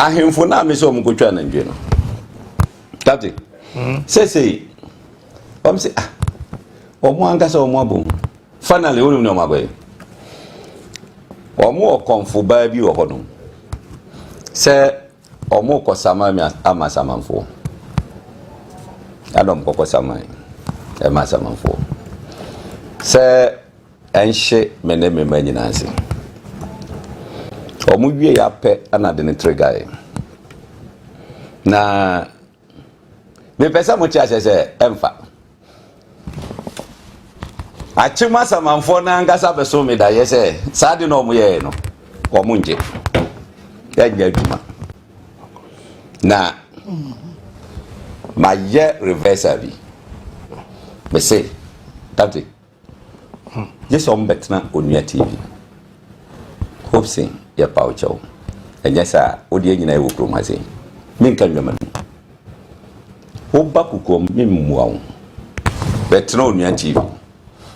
ahemfo na me so mkotwa na ndwe no captain say say omo angasa omo abom finally wonu no maboy omo okonfo ba bi wo hono se omo kosama mi amasamanfo adom kokosama e masamanfo se enhye meneme manyinanse omo wie ya pe anade ne trigger na me pesa mo chia se emfa achima samanfo na ngasa beso me da yese sade no mo ye no omo nje ya adwuma na ma ye reverse bi me say tati yes on betna onua tv Hopeson ya paucho enya sa odi nyina e wo promase minka nwama wo ba kukom mimmuwa wo betna onua tv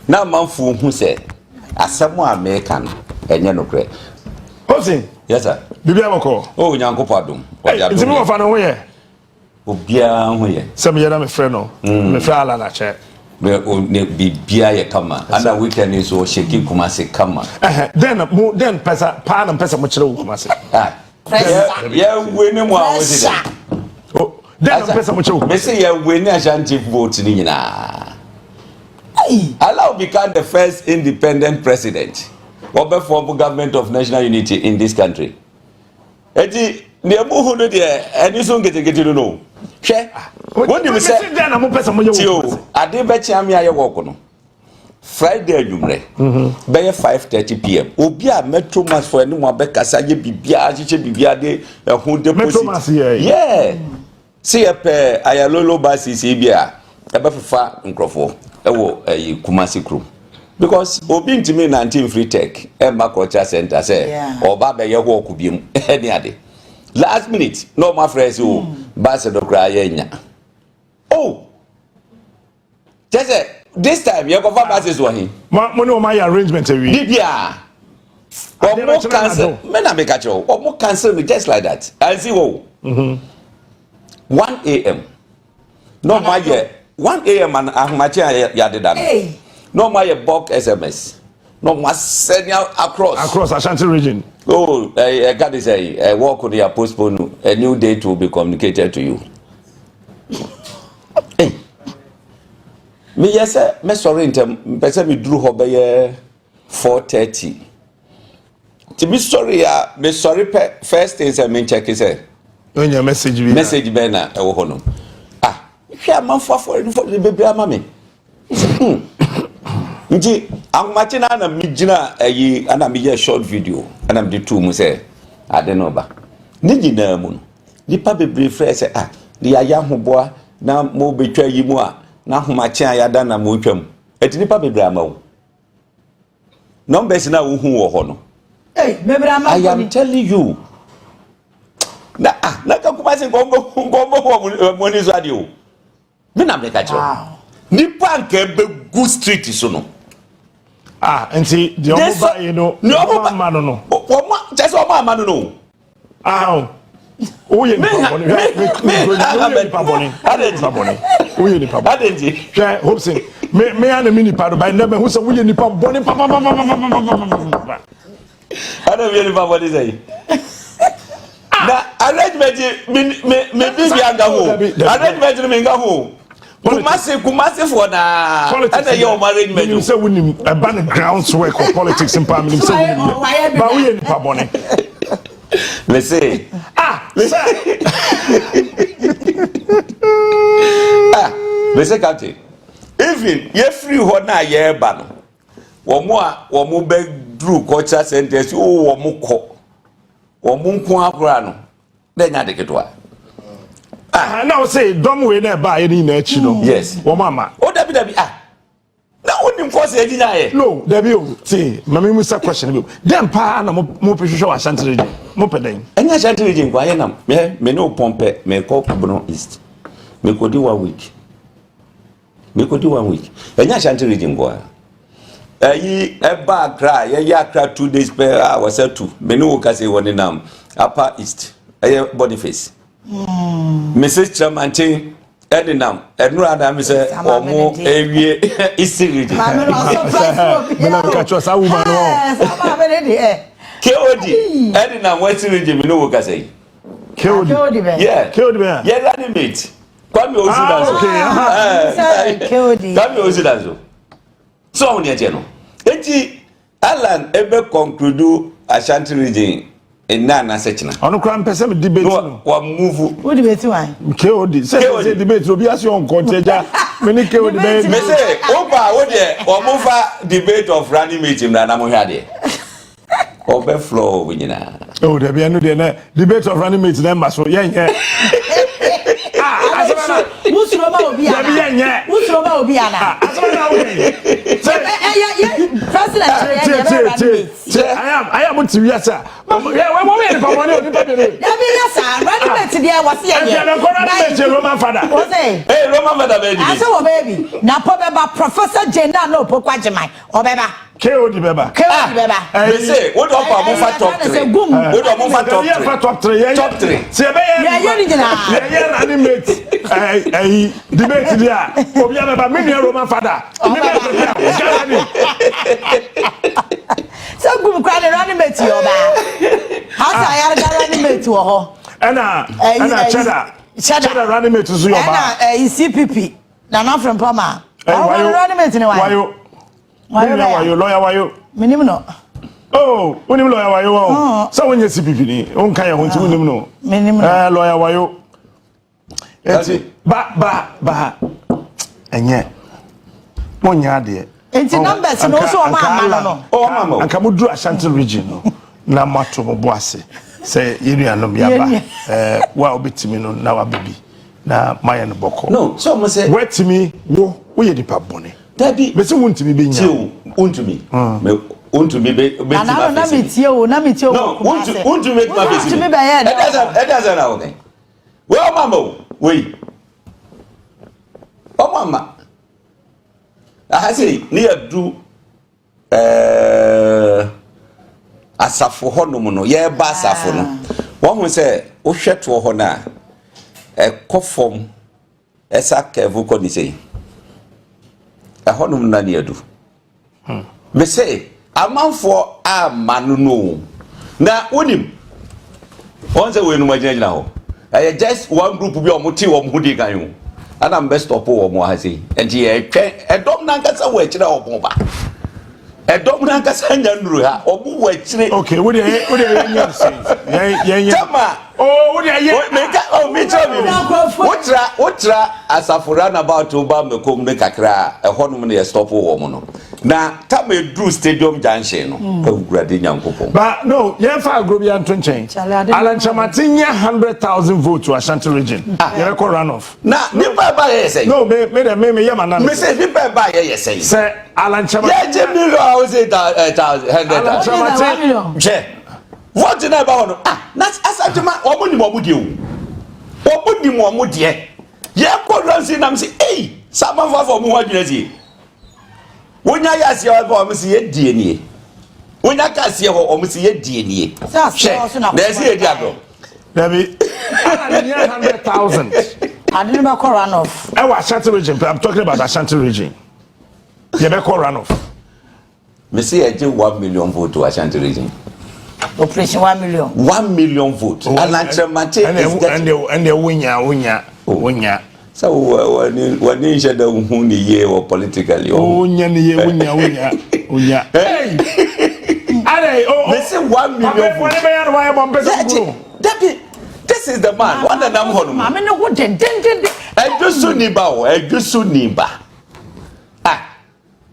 na manfu hu se asamo america no enye no kre Hopeson yes sir bibia mako oh nyankopɔ adom ntimi wo fa no ho ye obia ho ye sem ye na me frɛ no me frɛ ala na che ne bibia ye kama ana weekend is so sheki kumase kama then pesa pa na pesa mo kyerɛ wo kumase ya we ne mo a wo se then pesa mo kyerɛ wo me say ya we ne Ashanti vote ni nyina allow become the first independent president or form government of national unity in this country eti ne mo hu no de eni so ngete no hwe woni me say then na mo pesa mo ye wo ade be chiam ya ye woko no Friday adwumre be 5:30 p.m. obi a metro mass for eni mo abekasa ye bibia achiche bibia de ehun deposit yeah see pe ayalolo basis bia e be fefa nkrofo ewo Kumasi krum because obi ntimi 19 free tech Emma culture center say oba be ye wo kubiem eni ade last minute no my friends o base do kra ye nya oh just this time you go for bases wo hin money o my arrangement we bibia omo cancel me na make a omo cancel me just like that I see wo 1 a.m. no my 1 a.m. and ahmachi ya de dan no my bulk SMS no my send out across Ashanti region oh God is a work on your postpone a new date will be communicated to you hey me yes me sorry intem person me drew hobe 4:30 to be sorry ya me sorry first things I mean check is when your message be na e wo hono hwe amanfo for the baby amame nji ahmachi na na migina ayi ana me ye short video ana me do mu say ade no ba ni nyina mu no nipa bebre frɛ say de ya hoboa na mo betwa yi mu a na ahmachi ayada na mo twam eti nipa bebre amawo numbers na wo hu wo ho no bebre amawo I am telling you na ka Kumasi ngombo mo ni so ade o me na me ka kire nipa nke be good street so no nti the oba you know no man no omo just omo man no o ye nipa boni o ye nipa boni adenji hwe Hopeson me ana mini pa do by never who say o ye nipa boni ana me nipa boni say na arrangement me bibi anga ho arrangement me nga ho Kumasi for na ana ye o arrangement you say we ban grounds work of politics in parliament say we but we nipa boni let's say let's say captain even ye free ho na ye ba no wo mo be drew culture centers wo mo ko wo mo nko akora no na nya de ketwa now say dom we na ba ye ni na chi no yes wo mama o dabi na woni mkosi ejinya ye no dabi o see mama mu sa question bi dem pa na mo hwehwe wa Ashanti region mo peden enya Ashanti region kwa ye na me no pompe me ko Kubno East me ko di 1 week enya Ashanti region kwa ayi eba Accra ye Accra 2 days per hour say 2 me no ka say woni nam Upper East Boniface. Mrs. Chamantin, Edinam, and rather, Mr. Omo, Avie, Isiri. KOD, Edinam, Western region, you know what I say. KOD, yeah, KOD, yeah, running mate. Come Osidazo. Come Osidazo. So, near General. Eti, Alan, ever conclude Ashanti region. In Nana Sechina. On the person debate. No, move. What debate? KOD. Say debate. Will be as your contagia. Many KOD debate. Me say, Opa, what ye? Or move debate of running meeting na namuhade. Overflow, winina. Oh, there be another debate of running meeting. Them must. Yeah. Musroma Obiana. Musroma Obiana. I am serious. Yeah, Roman father. Hey, Roman father, baby. I saw baby. Now, Professor Jenna, no, Poquajamai, or Beba. KOD Beba. KOD Beba. They say, what up, Mufa top 3? What up, Mufa top 3? Top 3. Say, yeah, animate. Debate there. Obiana, million Roman father. So good, crying animate you, how I animate to her. Anna, Cheddar animate to you. CPP. Now, not from Pama. Why you animate? Why you lawyer? Minimum. Oh, when you lawyer, why you? So when you CPP, okay, I want to know. Minimum lawyer, why you? Ba, and yet, one yard there. It's numbers and also a man. Oh, Mamma, and come do Ashanti region. Namato Boase. Say, you know, well, bit to me now, a baby. Now, my and Boko. No, someone say, wait to me, we are the pabone. Daddy, but you want to be being you, to me. Want to be you, no, want to make my business. It doesn't know. Well, Mamma, wait. Oh, Mamma. I say near do asafo hono no ye ba asafo no wo hu se wo hweto ho na kofom esa kevu ko ni sei hono na ne adu me say amanfo amanu no na onim won se we no magina ho just one group bi o moti wo mhudi kan yo ana best stop wo mo ha sei enti edom na nkasa wo akira obo ba edom na nkasa nya nuru ha obo wo akire okay wo de nya sei ye tama oh wo de ye meka oh me tell me wotra asafurana about oba mekom ne kakra ehonum ne stop wo mo no na tama dru stadium junction no awurade nyankopon but no ye fa agrobia ntwenchen Alan Chamatinya 100,000 votes to Ashanti region ye record runoff na nipa ba ye say no me ye manana me say nipa ba ye say say Alan Chamatinya ye je million I say 100,000 Alan Chamatinya je vote na ba hono na asatuma omuni momudi omudi ye ko ransi na me say eh sama fa for mu wadwina si wonya yase o mo si ye die nie wonya kase ho o mo si ye die nie na si ye di agro na be 100,000 I didn't make a run off I was Ashanti region I'm talking about Ashanti region you make a run off me see I give 1 million vote to Ashanti region operation 1 million vote and the winya so when you said that who the year or politically unya hey this is 1 million this is the man what the name hono mama no go den ejusu niba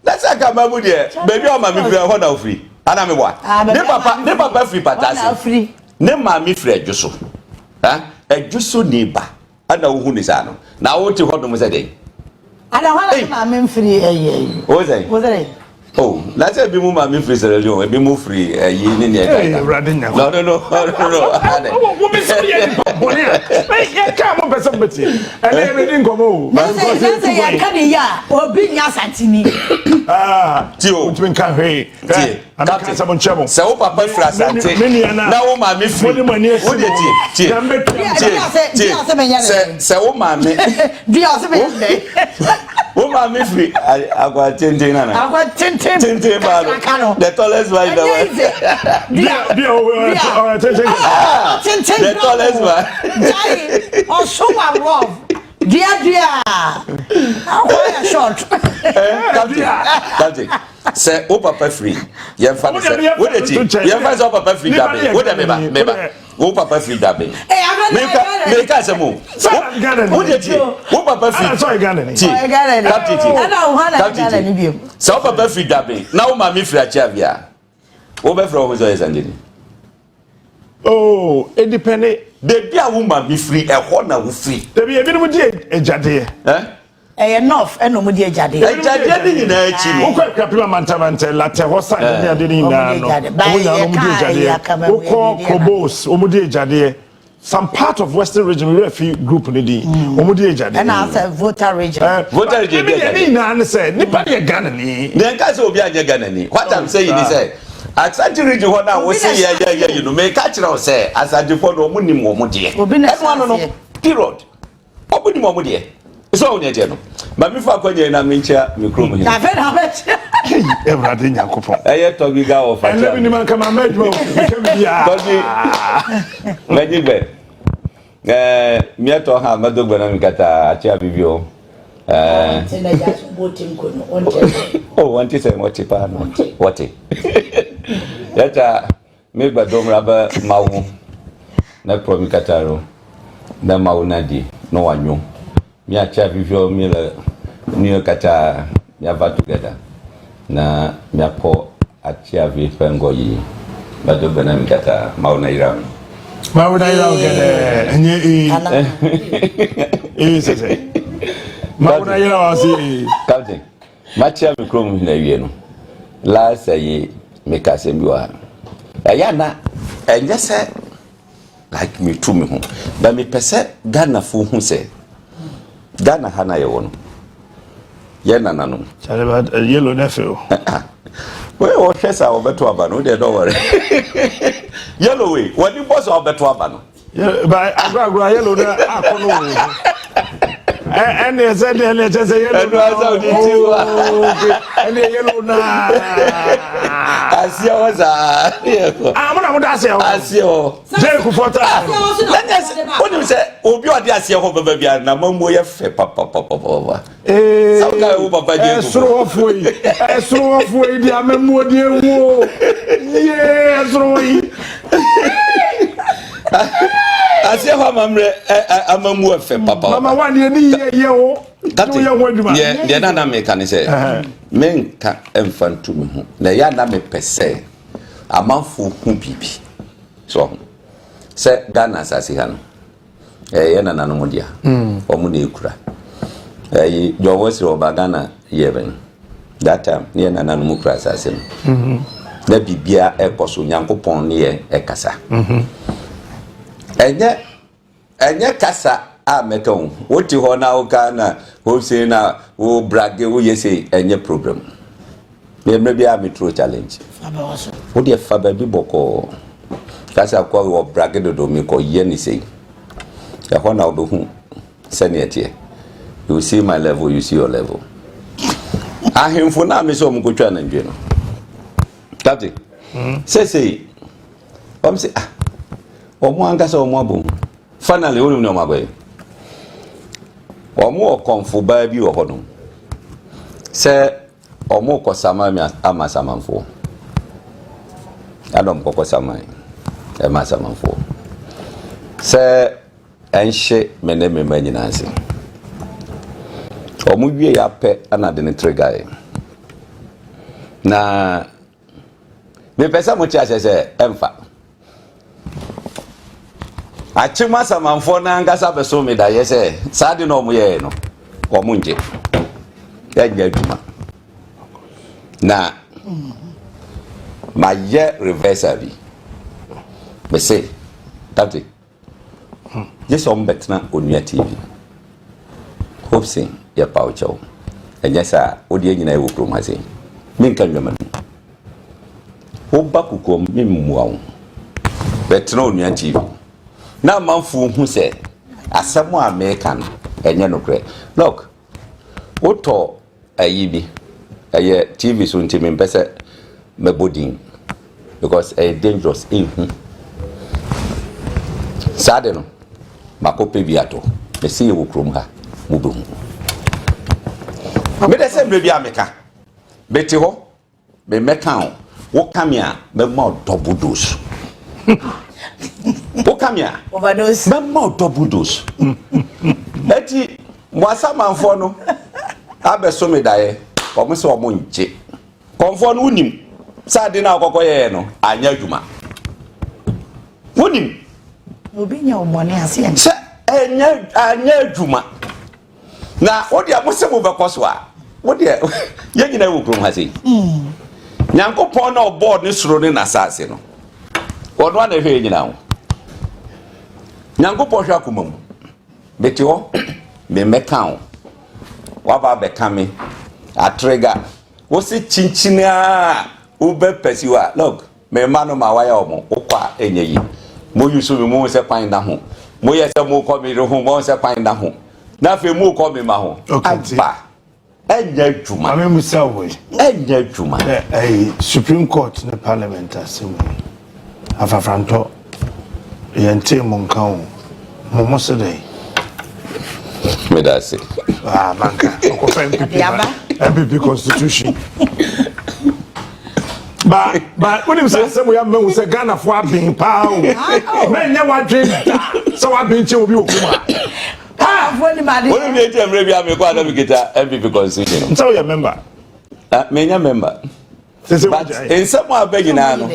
that's a kamabu there baby o mama free ho na free ana me wa ne papa free patasi ne mama free ejusu ejusu niba ana wo ni sa no na wo ti hodo mo se dey ana wana mama free o say Oh, let's say be move my free Sierra Leone, be move free. You need no. Woman, so yeah, come on, somebody. And everything come over. Say, I can't ya or bring us at me. Tio, which mean can't pay. I'm not someone trouble. So, Papa Frasante, now, my free money. What did you say, mammy? Oh, my free. I got 10 dinner. I got 10 the tallest one in the world. The tallest one. Oh, so wrong. Dear. How short. Captain. Say, oh, Papa free. You're fine. What did you? You're fine, Papa free. What a oh, Papa free dabbing. Make us a move. What did you? Oh, Papa free. Sorry, Captain. So, Papa free dabbing. Now, Mammy free at Chavia. Over from his eyes and oh, independent. The dear woman be free, a honor free. There be a bit of a jaddy. Enough, and no dear Jaddy. A jaddy in a chin. Who quite Capilla Mantavante, Latte, what sign I didn't know. Who call Cobos, Omudi Jaddy. Some part of Western Region Refugee Group Nidi, Omudi Jaddy. And I said, voter region. Voter region. I said, Nipadi Ganani. Then Castle be a Ganani. What I'm saying is, at such a region, what I was saying, you know, may catch now say, as I do for no money more, dear. One period. Open more, dear. It's all near general. But before I and I mean, chair, you croom. I've had how much everything. I yet talk you go off. And let me come and make me. Me to have Madog when I'm got a chair review. Oh, one is a motipan. What it? Let make by dome rubber mau. Not promicataro. The maunadi. No one knew. Me a chair review Miller near Kata. Never together. Na me a poor a chair with Pengoyi. But the Benam Kata Maunairam. Maunairam and ye Captain, much of the chrome in the year. Last ye make us a mua. Ayana, and just said, like me to me home. But me percent Ghana fool who say Ghana Hana yon. Yana nano. About a yellow nephew. Well, what has our better abano? Don't worry. Yellow way, what you was our better abano? But I got yellow. And they said, let's say, yellow, and the yellow now. I see what's I'm not say, Jacob for time. What do you say? Oh, you are the Asia over baby, and I'm more papa. Throw off way, the amemo, dear. Yes, Roy. I say how I'm a more papa. Mama, 1 year, yeah, Nana can say, men can infant to me. The Yana me per se, a month for whom pipi. So, say Ghana Sassihan, a Yana Nanomodia, or Municra. Your voice of Bagana, Yeven. That time, near Nanamukra Assassin. There be beer a posu yanko pon near a casa. And yet, Casa. Ah, meton. What you now can who say now, who brag, who you say, and your problem. Maybe I'm a true challenge. What your father be boko? Casa call or bragado do me call Yenny say. The honor of whom send it here. You see my level, you see your level. I him for now, Miss Omukuchan and General. Captain, say, say, ah, or one gas or more boom. Finally, you know my way. Or more comfort baby or honor. Say, or more Cosama, Ama Saman for. I don't Cosama, a Massaman for. Say, and she may name me many Nancy. Or move ye up another trigger. Na me pesa much as I say, Emfa. Achima samanfo na ngasa beso me da yese sadi no mu ye no omunje ya adwuma na my year reverse abi me say that yes on betna onua TV Hopeson ya paucho enya sa odi nyina ewo kromase minka nwama oba kukom mimmuwa wo betna onua TV na manfu hu se asemo America no enye no kre look oto ayibi aye TV so ntimi mpese mebodin because a dangerous sade no makope biato me see you krom ha mubu me de se mrebi ameka beti ho me meka wo kamia me ma double dose wo kamia overdose me ma double dose eti mwasa manfo no abeso me dae omo se omo nje konfo no unim sade na akokoye no anya adwuma unim obi nya omone ase en se anya adwuma na odi amosem bekoso a wodi ye nyina wo krom ha sei nyankopon na board ni soro ni nasase no wodo na hwe nyina wo nyankopon hwa komam beti ho me meka wo waba beka me atrega wo se chinchina ube pesiwa look me manu ma waya omo okwa enyeyi mo yusu me mo se kwan da ho mo ye se mo ko me ho mo se kwan da ho na fe mo ko me ma ho aba enya dwuma ame musa wo enya dwuma Supreme Court na Parliament asem afafranto yente mo nka wo mo se dai me da se manka ko fa MPP constitution but when you say we have men who say Ghana for being power men never dream so I been to be okuma what do you tell me am ko adam kita MPP constitution so you member me nya member but in some abegi na no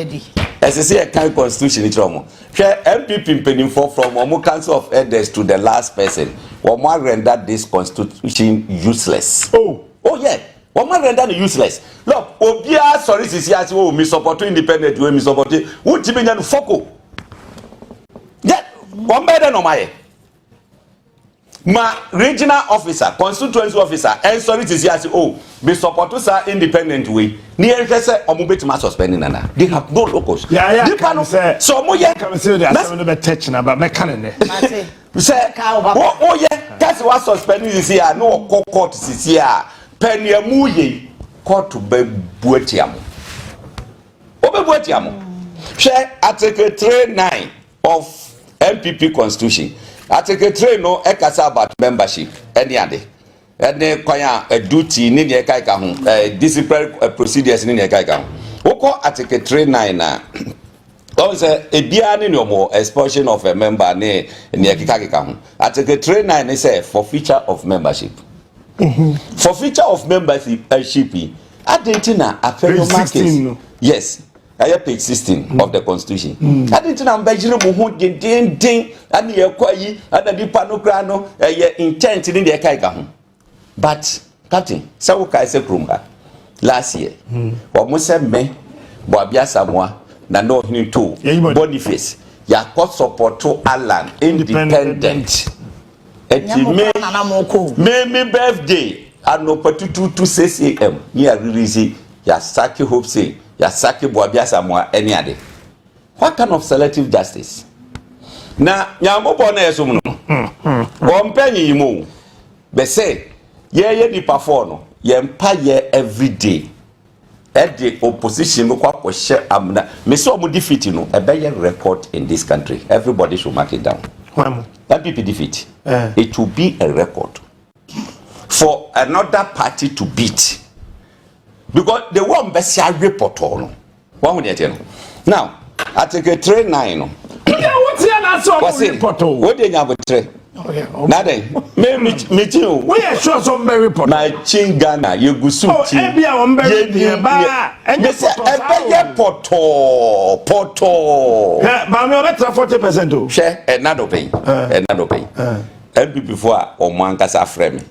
SSC a kind constitution ni tromo hwe MPP penifo from omo council of elders to the last person omo render this constitution useless oh yeah omo render useless look obia sorry sisi ati wo mi support independent we mi support wo tibi nya no foko yeah omo better no my ma regional officer constituency officer and sorry sisi ati oh mi support sa independent we ni ehwese omo betima suspending nana they have no locus yeah so omo ye come say they are seven be touch na but me kan ne say oh yeah that's what suspending sisi a no court sisi a peniamu ye court be buetiam obe buetiam hwe article 39 of MPP constitution article 3 no ekasa about membership any ade ene kwanya duty ni ne kai ka ho disciplinary procedures ni ne kai ka ho woko article 39 na don say ebia ni no expulsion of a member ne kika ho article 39 is say forfeiture of membership forfeiture of membership adentina appeal market yes page 16 of the constitution adentina mbajire mo ho den ani yakwayi anadipa no kra no intent ni de kai ka ho but captain sawo kai se krumba last year wo say me bo abia samoa na no hini to Boniface ya court support to Alan independent eti me birthday anopetutu to 6 am ya release ya saki Hopeson ya saki boabia samoa any ade what kind of selective justice na nyambo na yeso mu no ompanyi yimu be say ye di perform no ye mpa ye every day the opposition no kwa share amna me say omo defeat no e be record in this country everybody should mark it down that people defeat it will be a record for another party to beat because the one be share report no one we dey now article 39 no what here na so report o what dey nyabo 3 nada me tin we are sure some very report my chingana yegusu ti e bia o mbere ba enye poto ba me o betra 40% o hwe enado pay MPP before o mo ankasa frame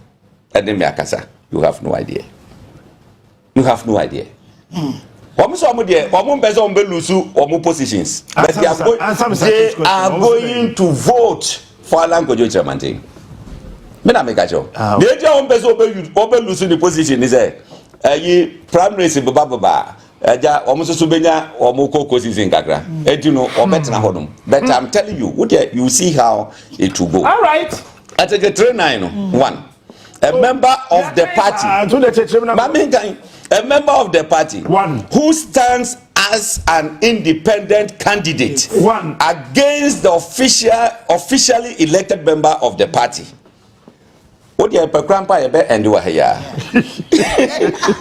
ene me akasa you have no idea so there, person be lose positions. But they are going to vote for Alan Kojo chairman. Me na make a job. They just person be lose the position is primaries baba. Eja so benya ko season kakra. You know obetna hodom. But I'm telling you, you see how it will go. All right. I take a 391. A member of the party. A member of the party. Who stands as an independent candidate. Against the officially elected member of the party.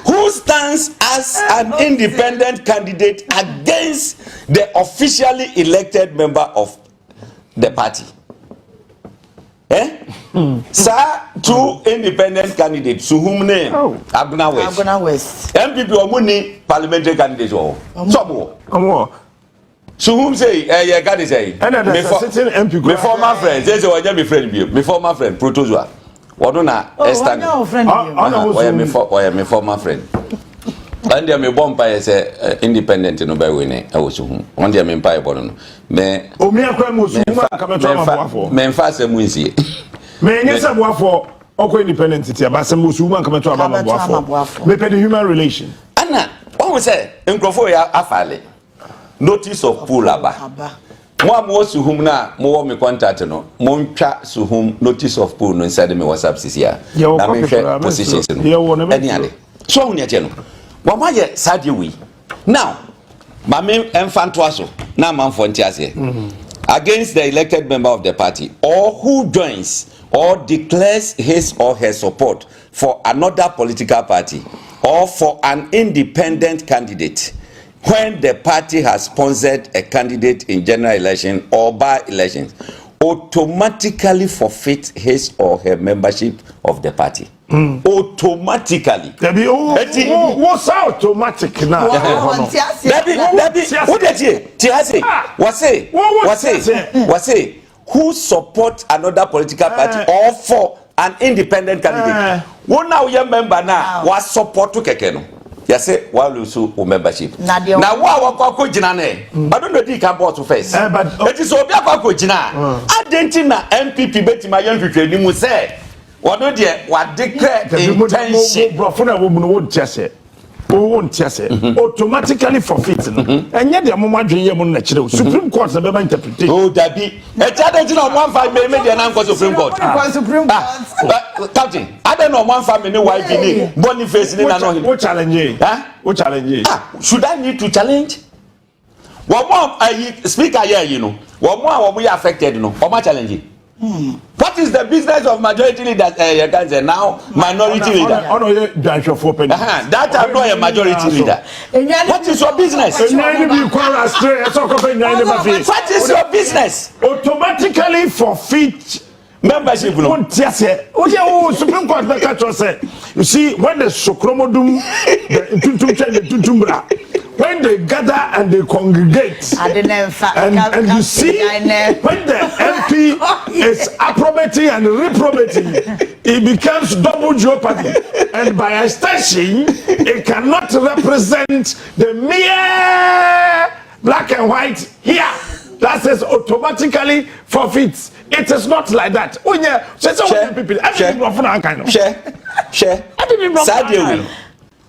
Who stands as an independent candidate against the officially elected member of the party? Sir, two independent candidates, to whom name? Abuna West. MPP or Muni parliamentary candidates. So, whom say, God is saying, my former friend, there's a my friend, my former friend, Protozoa. Wadona Estan. My former friend. And they me bomb by independent no by winning. I was home. One day me pay bono. Me fast muisi. Me nyesa boafo oko independent ti abasem musuma come to ababa boafo. Me pay the human relation. Anna, what we say? Nkrofo ya afale. Notice of pull aba. Mo suhum na mo me contact no. Mo ntwa suhum notice of pull no inside me WhatsApp sisia. Na me share positions no. Any ade. So unia che no. Wama ye sadie wi. Now, mame enfant waso na manfo ntiase. Against the elected member of the party or who joins or declares his or her support for another political party or for an independent candidate when the party has sponsored a candidate in general election or by elections automatically forfeit his or her membership of the party. Automatically. What's automatic now? Who support another political party or for an independent candidate? One now your member now was support to kekeno. You say why lose membership. Now what ko jina ne? I don't know the can board to face. But it is obi ko jina. Adentina MPP beti ma yan hwehwe ni mu say wado de wa declare intention. Automatically forfeit no. Enye de mo madwen ye mo na kire Supreme Court na be ma interpretation. Oh dabi. E cha de jina 15 me de na nko Supreme Court. Supreme Court. Captain, I don't know 15 me wife ni Boniface ni na no him. What challenge? What challenge? Should I need to challenge? One more speaker here, you know. One more we affected, no. One more challenge. What is the business of majority leaders? You can say now minority leader. That I'm not a majority leader. What is your business? What is your business? Automatically forfeit membership. Supreme Court you see when the Sokromodum, the when they gather and they congregate, and you see when the MP is approbating and reprobating, it becomes double jeopardy, and by extension, it cannot represent the mere black and white here. That says automatically forfeits. It is not like that. Oh yeah,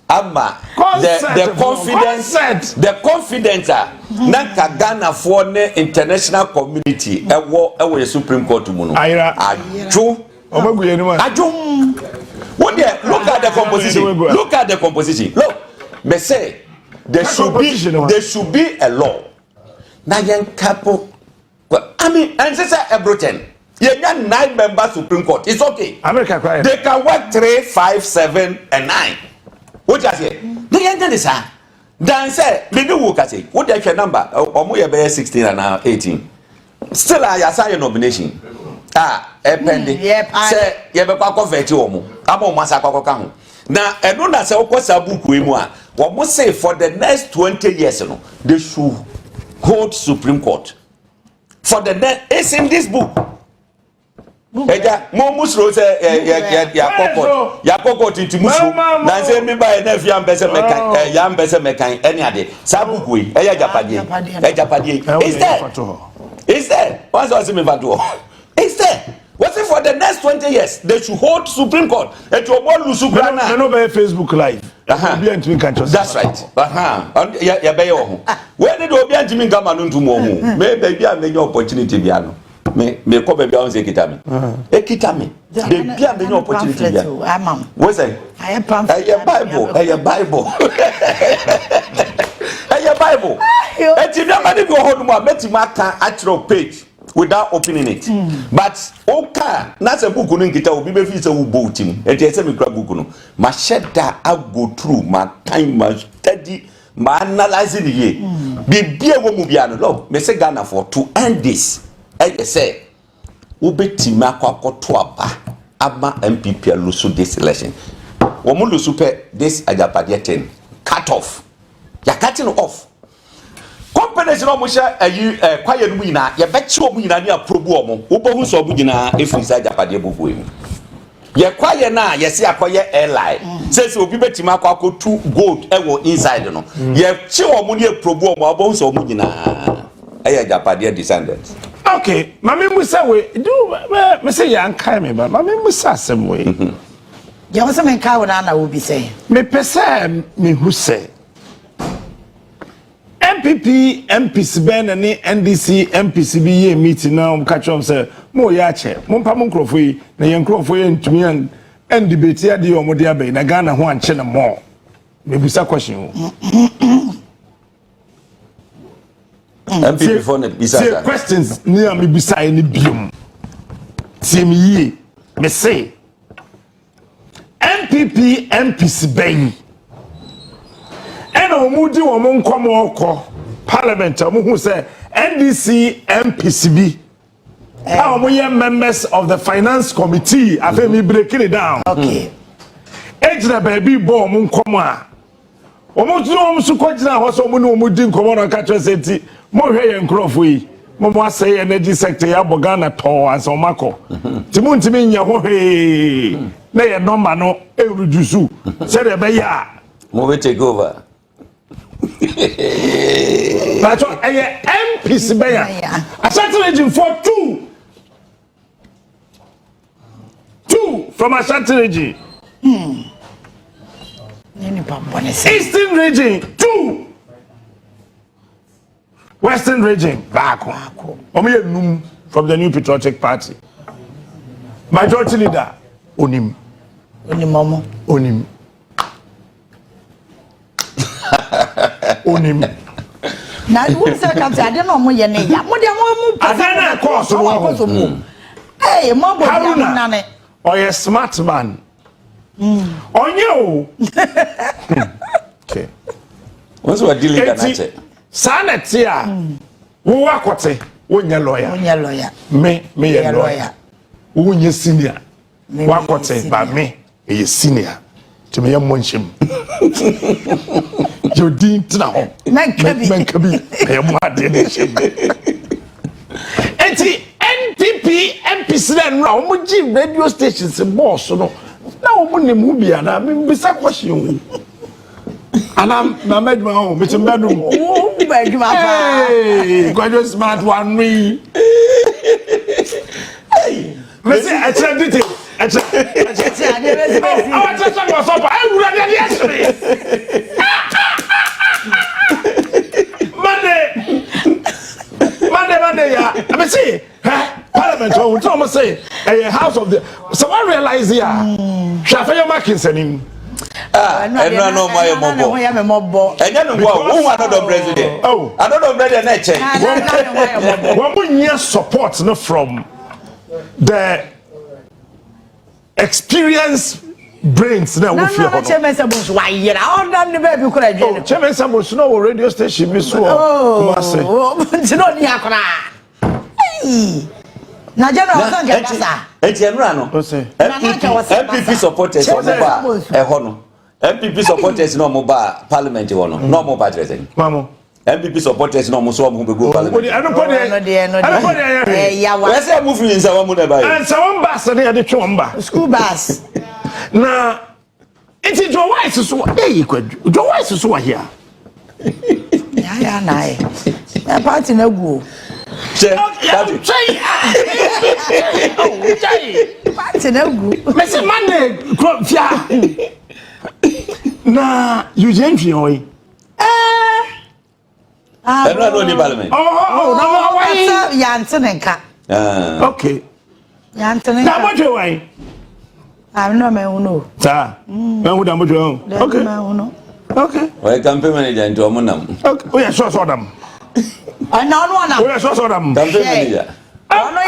Amma, the confidence na Ghana for the international community ewo Supreme Court muno aju look at the composition. Look, me say there should be a law na yen couple. I mean, and say Ebroten you got 9 members Supreme Court. It's okay. They can work 3, 5, 7 and 9. What you say? The end is that. Dan say, me do work say. What your number? Omo ye be 16 and now 18. Still I assign your nomination. Pending. Say ye be kwa convert omo. Amo masa kwa ka ho. Na eno na say okosa buku emu a, omo say for the next 20 years no, they should hold Supreme Court. For the next, it's in this book. eja mo musro se ya kokko titi musro na se mi ba na fi ambese mekan ya ambese mekan eni ade sabugu e ya japade is there once was me vado is there what's it for the next 20 years they should hold Supreme Court et your ball suprana no be Facebook live obi antimi kan chose that's right ya be yo when did obi antimi kan manu ntumo hu me baby a me opportunity bia no me ko baby on say kitami ekitami baby a me opportunity bia we say I pamphlet Bible Bible eti bia mani go hold mo betima aka actual page without opening it but oka na se book no nkita obi be fi se wo boatim eti ese me kra book no ma sheda I go through my time ma study ma analyze the ye bibia wo mu bia no look me say Ghana for to end this I say obetima kwakoto aba MPP lose this election wo mu lose pe this ajapade 10 cut off ya cutting off companies no mo sha ayi kwaye no nyina ye be che omu nyina ne aprobu omo wo bo hu so omu nyina efiri sa japade bobu emu ye kwaye na ye se akoye airline say obi betima akotu gold ewo inside no ye che omu ne aprobu omo bo hu so omu nyina ayi japade descendants okay mama musa we do me say yan kai me ba mama musa asem we ya wasa men ka wona na wo bi say me pese me hu say MPP MPC Ben and NDC MPC be meeting now catch up say mo ya che mo pa mo nkrofo yi na ye nkrofo yi ntumi and debate ya de omo de abai na Ghana ho anche na mo me busa question MPP for the bisa questions ni am busa ni biom tim yi me say MPP MPC Ben ena omudi wo mo nkomo okọ parliament mo hu say NDC MPCB how mo ye members of the finance committee afa mi breaking it down okay ejira baby bo mo nkomo a omo tu no so ko jira ho so mo no omudi nkomo no ka twa senti mo hwe ye nkrofo yi mo asay energy sector ya Ghana to anso makọ ntimi nya ho he na ye number no e reduce say de be ya mo we take over but MPC beya a certain region for two from a certain region Eastern region 2 Western region back num from the New Patriotic Party majority leader onim na wo se ka ti ade no mo ye ne ya mo de mo na course no eh mo bo ya na ne oye smart man onye o okay once we dealing that nature sanatia wo akote wo nya lawyer me ye lawyer wo nya senior wo akote ba me ye senior to me yam monchim you didn't know men kabi yam ade ne shim enti NPP MPC na mo gi radio stations boss no na wo ne mu bia na me bisa question ana na medma ho me timbedu wo medma ba go smart one me me say I tell detail I tell what's up I would have yesterday Monday ya I me say parliament oh to say house of the so I realize here Shafayo Mackinson enra no mobo enye no wo another president another president na check we need support no from the experience brains na we feel chairman sabos wa yera on dan ne baby kura dwe chairman sabos no radio station bi so o say ntino ni akora na jana o kan jasa enra no MPP supporters no ba e ho no MPP supporters no mo ba parliament wo no mo ba president mamo MPP supporters no muso am go parliament. I don't put it. Yeah, what's that movie in Sawamu never? And some bus and the chomba. School bus. Now, it's your wife so there you could. Your wife is so here. Yeah, nah. My party no go. Party no go. Mr. Monday, na you gentry oi. I'm not only parliament. Oh, no, why? Yantenenka. Okay. Yantenenka. Now what you why? I'm not my own. Sir, no, what am I doing? Okay. Okay. Why campaign manager into Omunam? Okay. Oh, yeah, so them. I know one. Oh, yeah, so them. Campaign manager. Oh, no,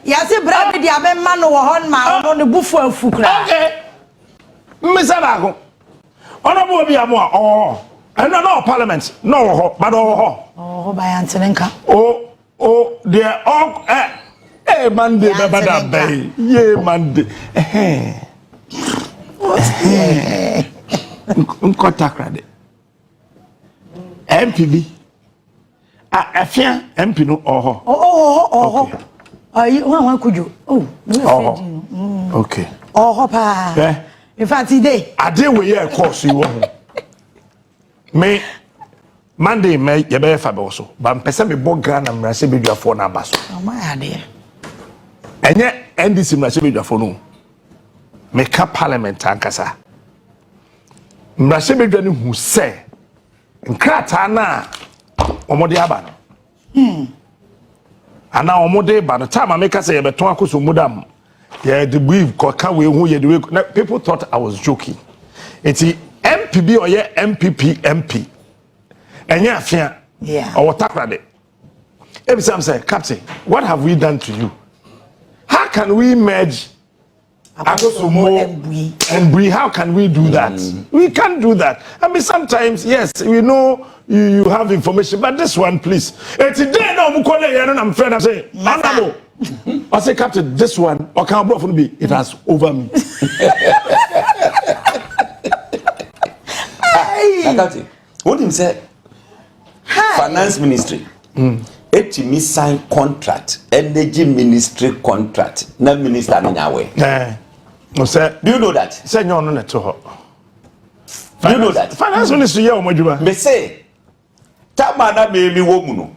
yes, brother, the Abe man on my on the buffalo fukra. Okay. Miss Alago. Honorable be a more. Oh. And no parliament, no, but oh, by Antonenka. Oh, they're all Monday, Babada Bay, yeah, Monday. Contact credit. MPB. I fear MP no, oh, you could you? Oh, okay. Oh, papa. In fact, today I did we of course you won't. Me Monday me ye be fa be so ba mpese me bo Ghana mrase Bediatuo na baso oh my idea enye NDC mrase Bediatuo no me ka parliament ankasa mrase Bediatuo ni hu se nkrata na omode aba no ana omode ba no time me ka se ye beton akoso mudam ye the brief ko ka we hu ye the way people thought I was joking. It's MPB or yeah MPP MP. And yeah, fear. Yeah. Or takrade. Every time say, Captain, what have we done to you? How can we merge Agosumo and Bri? How can we do that? We can't do that. I mean, sometimes, yes, we know you have information, but this one, please. Today, no, I'm afraid I say, Honorable. I say, Captain, this one, or can I be? It has over me. Akati, what him say? Finance Ministry. Me sign contract, energy ministry contract. No minister in our way. No, sir. Do you know that? Say no, no, to her. Do you know that? Finance Ministry, yeah, Omojuba. Me say, Tamana me womuno.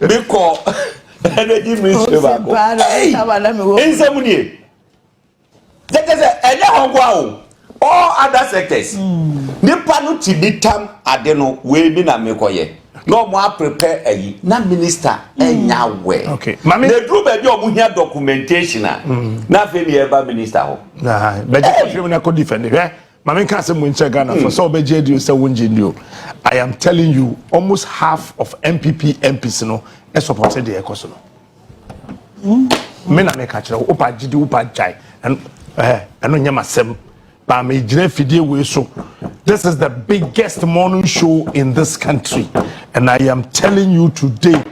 Me call energy ministry. Hey, in Samuel. That is a Hongwao. All other sectors. Nipa no tibitam adeno we bi na mekoye. No more prepare a na minister enya we. Okay. Mami the group e bi omuhia documentation na fe bi eba minister ho. Nah, but you na ko defend eh. Mami kan say mo nche Ghana for so be JD say wonje ndio. I am telling you almost half of MPP MPs no e supported the ekoso no. Me na me ka kire opa gidi opa jai and eno nyama sem. This is the biggest morning show in this country, and I am telling you today,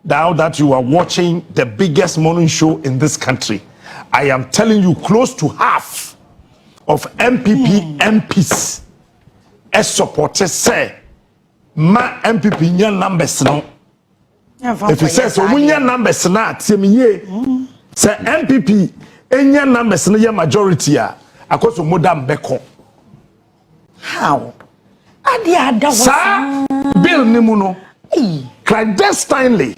now that you are watching the biggest morning show in this country, I am telling you close to half of MPP MPs as supporters say, ma MPP nya numbers no. If you say so, nya numbers na say MPP nya numbers no ya majority ya. Akoso modam beko. How? Adi ada sa bill ni mu no. Clandestinely.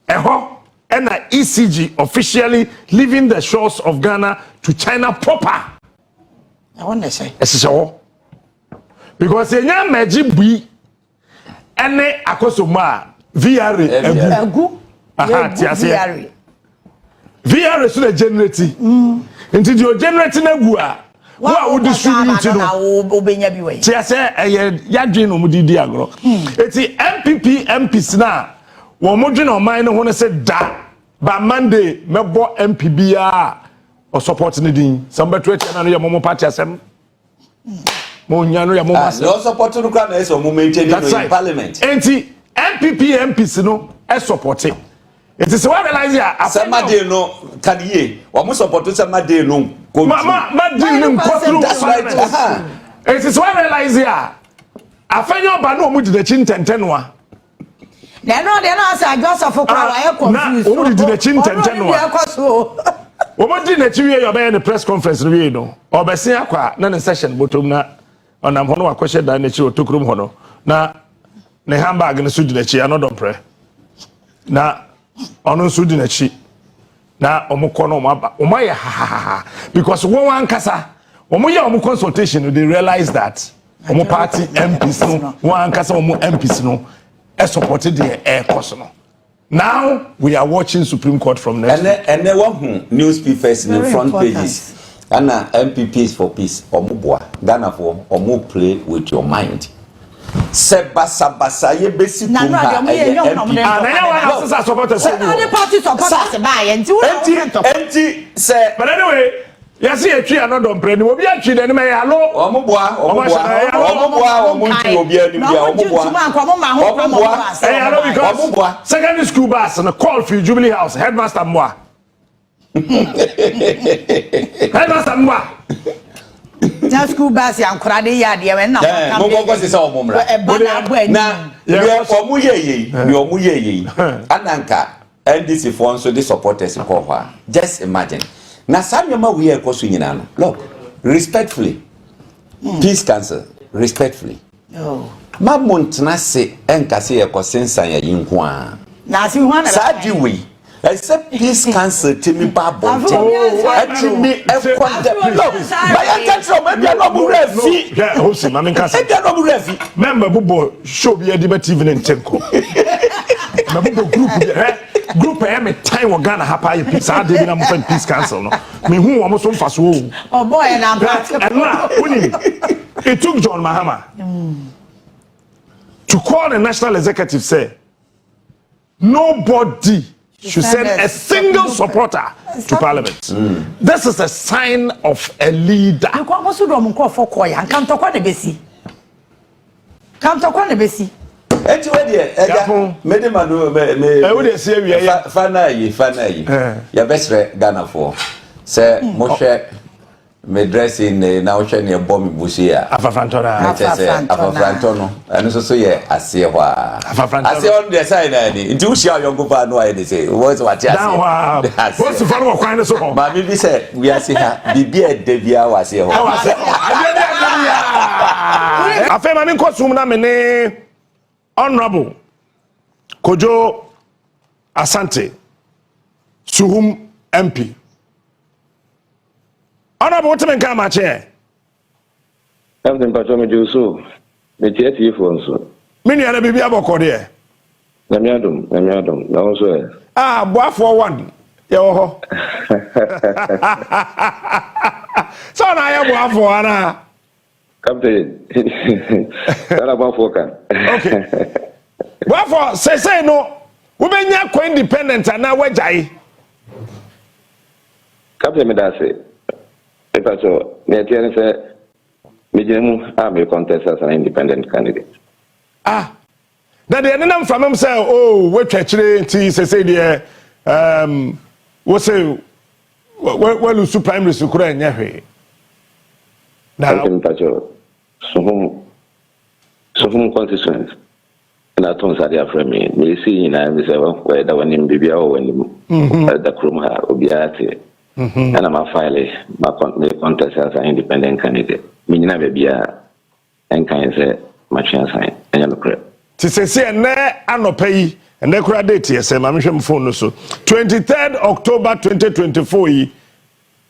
Eho and ECG officially leaving the shores of Ghana to China proper. I want to say. So because enya meji bui ene akoso ma VR egu. Aha tiase. VR so the generate. Until you generate na gu a wa wo distribute no obenya bi we ti ase yadwe no mudidi agro eti MPP MPs na wo modwe no man no ho ne se da ba Monday mebo MPB a o support ne din sambeto etia na no ya momo party asem mo nya no ya momo asem no support no kra na eso mo maintain in parliament enti MPP MPs no e support it. It is what realize here. Somebody no kadiye. Wa mo support somebody no. Ma deal no go through. That's right. It is what realize here. Afenyo ba no mu di the chin tentenwa. Na no de na asa adwaso for kwa wa e confuse. Na o di the chin tentenwa. Omo di na chiwe yo be the press conference no we no. Obese akwa na ne session botom na onam hono akɔhye dan na chi otokrum hono. Na ne handbag ne so di na chi anodom pre. Na ono so di na chi. Na omukọ no omo ye ha because one kasa omo ye omo consultation they realize that omo party MPs no one kasa omo MPs no supported the air course no. Now we are watching Supreme Court from next and they want newspapers in the front pages and MPPs for peace omo boa Ghana for omo play with your mind. Sebasa ye besi tumha na ya supporters party supporters enti say but anyway you see a tree another brand we be a tree dem me hello omoboa omonti obi ani bia omoboa secondary school bus and a call for Jubilee House headmaster Mwa na school bus yankura de ya de we na mo go se omumra na we omu ye ananka NDC for so the supporters ko ho just imagine na sanyoma we e koso nyina no look respectfully peace council respectfully ma montna se enkase e kosensan ya yinko a na si ho na sadi we except peace council timi babonte atimi e kwande by attention maybe no mu refi yeah Hopeson mama nkasa e no mu refi member bubo show bi edi TV ne ntenko na bubo group me time wo Ghana hapa ye peace ade bi na mo peace council no me hu wo mo so mfa so oh boy na it took John Mahama to call the national executive say nobody should send a single supporter to parliament. This is a sign of a leader. You come also do mko for koya. Come to kwa ne besi. Enti we de eja medema no me we de se wi ya fana yi ya besre Ghana for say mo hwe me dressing na wo hwe ne bom busi a afafranto no eno so ye ase ho a ase on the side na ni nti wo hia yonko pa no aye dey say wo so wati ase wo so fa no kwan ne so ho ma bi say we ase ha bibia de bia wa ase ho afa ma min ko sum na me ne honorable Kojo Asante Suhum MP honorable what men come ache something patrol me do so me tie phone so me ni ana bibi aboko de na mi adom na so e boafo one ye wo ho so na ye boafo ana Captain, about okay. Wherefore, say no, we be nyako independent and now wejai. Captain, me that say, if I saw, me tell say, me jemu am a contest as an independent candidate. Now the end from him say, oh, we actually say the we say, well, you primary school and yahe. Now, so whom constituents and I told Sadia from me, may see in I say, where the one in Bibia when the Kruma Obiate, and I'm a file, my contest as an independent candidate. Meaning I be a and can say, my chance and you're correct. To say, and there are no pay and they could date yes, I'm phone so 23rd October 2024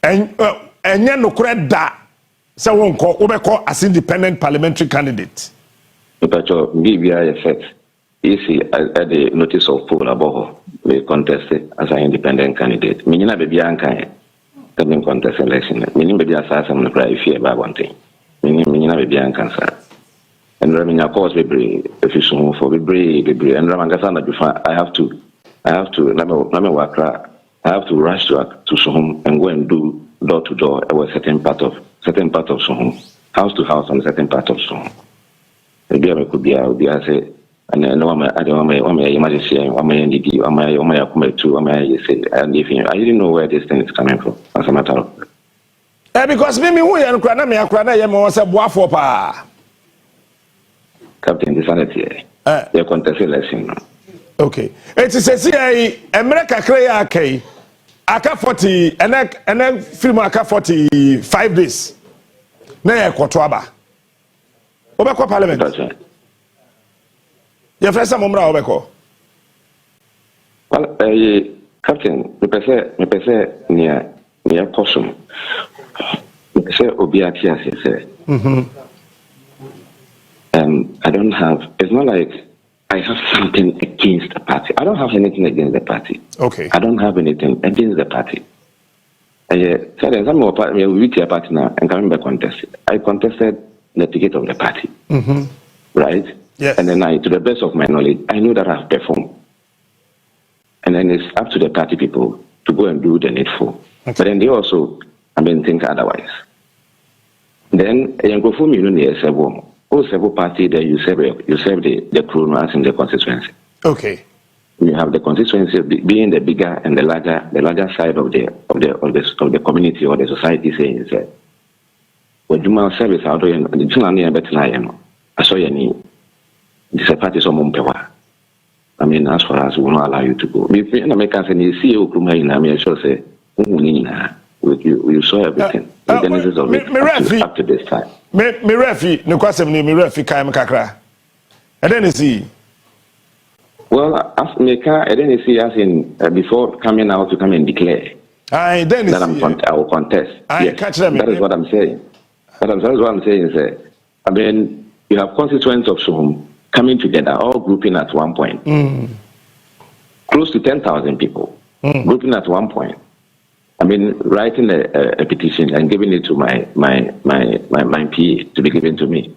and you're no correct that. So won't call Obeko as independent parliamentary candidate. But BBI effect easy at the notice of poll about we contested as an independent candidate. Meaning baby anka coming contest election. Meaning baby assassin cry fear about one thing. Meaning baby anka. And Ramina cause baby if you for baby and Ramangasana before I have to I have to rush to Sohom and go and do door to door a certain part of Sohom, house to house on a certain part of Sohom. Maybe I could be out there say, and I know I don't want my emergency, I'm my NDD, I'm my comment to, I'm my say, and if I didn't know where this thing is coming from, as a matter of. Because maybe we are Krana, me a Krana, was a boafo pa. Captain Insanity. They contest election. Okay. It is a America Cray Ake. Aka 40 and then film Aka 45 days. Na Kwatwaba. Obeko Parliament. That's right. Your first Momra Obeko. Well, Captain, me pese near caution. Me pese Obiatia say. I don't have. It's not like I have something against the party. I don't have anything against the party. Okay. I don't have anything against the party. So there's some more party. We reach a party now and coming back contest. I contested the ticket of the party. Right. Yes. And then to the best of my knowledge, I know that I've performed. And then it's up to the party people to go and do the needful. Okay. But then they also, think otherwise. Then you go for me, several party that you serve the crew as in the constituency. Okay. You have the constituency being the bigger and the larger side of the community or the society saying that when you must service out of the Tunani and Betlay, I saw your need. This a party some mumpewa. As far as we will not allow you to go. If you Americans and you see you I sure say, you saw everything. The genesis of it up to this time. Me refi no kwasem ni me refi kai kakra. And then see. Well, as Meka, I didn't see us in before coming out to come and declare. I will contest. Yes, catch them. That is what I'm saying. That is what I'm saying is you have constituents of some coming together, all grouping at one point. Close to 10,000 people grouping at one point. Writing a petition and giving it to my PA to be given to me.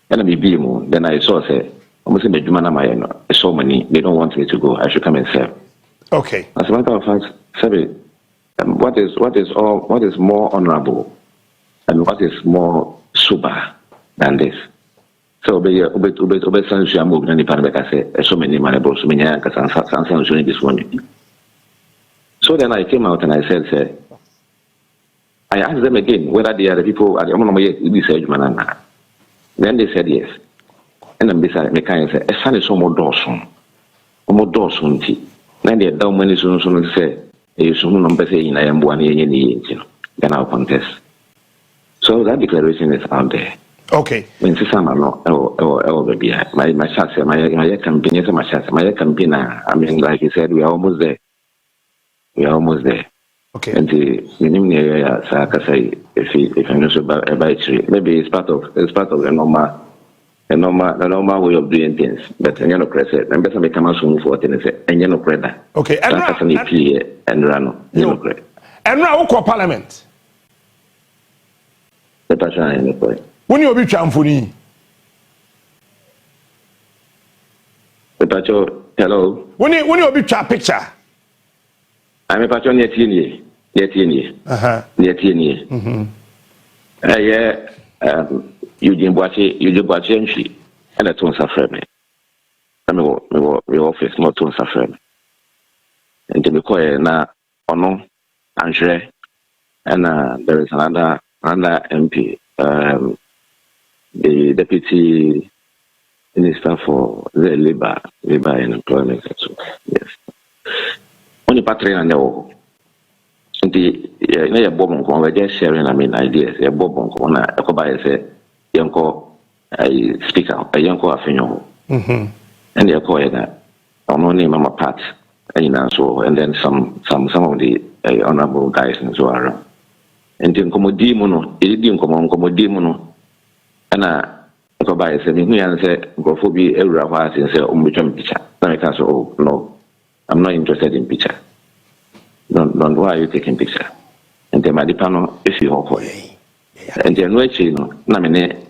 And then I saw say, almost in the so many, they don't want me to go. I should come and serve. Okay. As a matter of fact, what is more honorable and what is more sober than this? So so then I came out and I said, I asked them again whether they are the people at the then they said yes. And then beside me kind of said, a son is more Dawson. Then they down many soon say, you soon number saying I am 1 year, then I'll contest. So that declaration is out there. Okay. When some are not, my chance, my campaign, like you said, we are almost there. We are almost there. Okay. And the if I'm not about maybe it's part of the normal way of doing things. But you know, credit. And better make a man soon for things. And you know, credit. Okay. And run. You know, credit. And now, who Parliament? The person in the point. When you be chamfuni. The person. Hello. When you be cha picture. I'm a patron yet in ye. Eugene Boache and she, and a tone suffer me. I mean, we office more tone suffer me. And to be quiet now, or no, and sure, and there is another MP, the Deputy Minister for the Labor and Employment. Yes. Only patron and the bomb we're just sharing ideas. A bomb on a cobay say young speaker, a young affinio. And they acquire that on only Mama Pat and then some of the honorable guys and so on. And then Comodimono, it didn't come on Comodimono. And a cobay said, me and say, go for be a ravas and say, picture. Then I can say, oh, no, I'm not interested in picture. Don't why are you taking picture? And then my depano if you hope and then which namine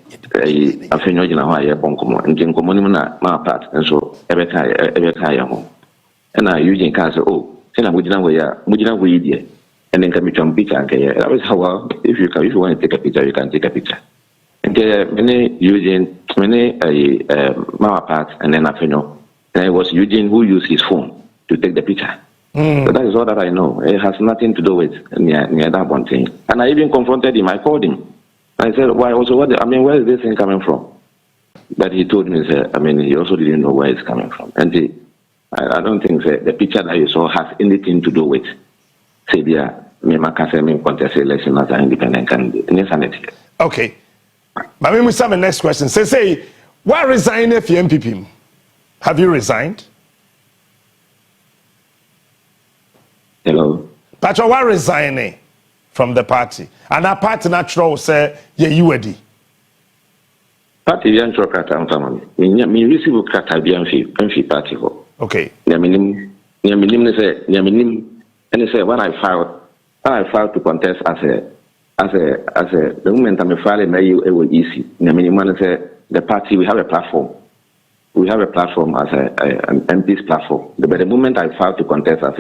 a fenogina why a boncomo and then commonina my part and so every home. And I using cancer, oh, then I would not way, and then come to picture and that was how if you want to take a picture, you can take a picture. And there are many using many mama part and then a feno. And it was Eugene who used his phone to take the picture. So that is all that I know. It has nothing to do with near that one thing. And I even confronted him. I called him. I said, why also where is this thing coming from? But he told me, sir, I mean, he also didn't know where it's coming from. And I don't think, sir, the picture that you saw has anything to do with, say, me contest election as an independent candidate. Okay. But we have the next question. Say, why resign if you MPP? Have you resigned? Hello? Patrick, why resigning from the party? And that party natural say, yeah, you ready. Party young Trocata family. Me receive Kata Bianfi party. Okay. Yaminim, and say when I filed to contest as the moment I'm filing, it was easy. Yaminim say the party, we have a platform. We have a platform as an MP's platform. But the moment I filed to contest as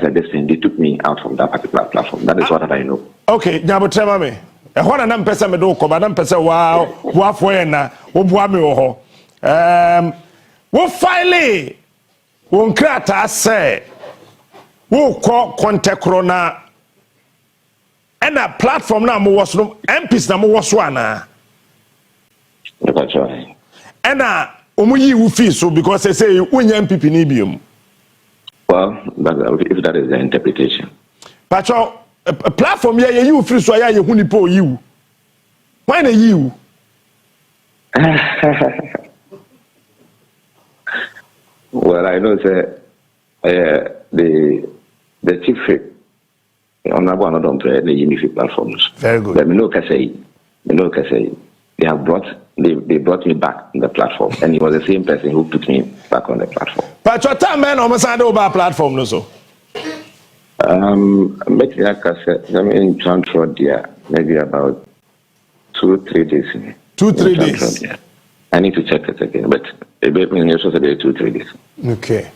a destiny, they took me out from that particular platform. That is what I know. Okay, now but tell me. I want to person me do ko, but person wow, for na, wo boa me wo ho. Wo file, wo nkrata say, wo ko kontekro na, and a platform na mo was no MPs na mo was ana. That's right. And omuyi wo fee so because they say unya MPP ni biom. Well, if that is the interpretation. Pacho, a platform yeah you free so yeah you hunipo you. Why na you? Well, I know that the chief whip on don't play the unified platforms. Very good. But me no can say they brought me back on the platform, and it was the same person who put me back on the platform. But your time man almost had over platform no so. Make like I said, I mean, transfer there maybe about 2-3 days. 2-3 days. Yeah. I need to check it again, but it means also say 2-3 days. Okay.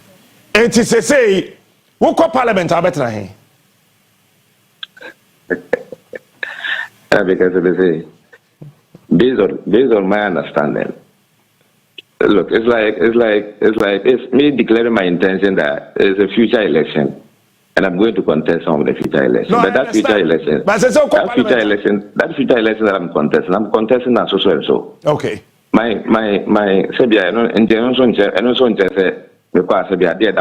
And to say, what call Parliament? I better here. Because they say, based on my understanding, look, it's me declaring my intention that it's a future election. And I'm going to contest some of the future elections. No, but that future election, that future election that I'm contesting as so. Okay. My Sebia, and also in because Sebia did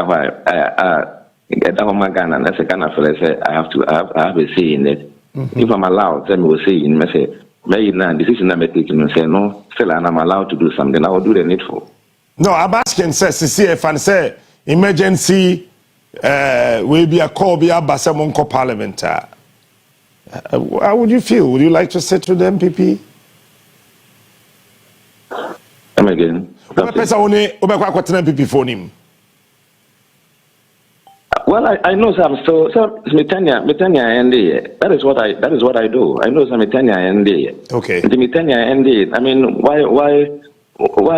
get the home again, and that's a kind of I have a say in it. If I'm allowed, then we'll say in message. Maybe now decision I'm taking and say no, still I'm allowed to do something. I will do the needful. No, I'm asking says CCF and say emergency. Will be a call be a Basamonco Parliamentary. How would you feel? Would you like to sit with the MPP? Come again. Well, I know some so Metania ND. That is what I do. I know some Metania ND. Okay. The Metania ND. I mean, why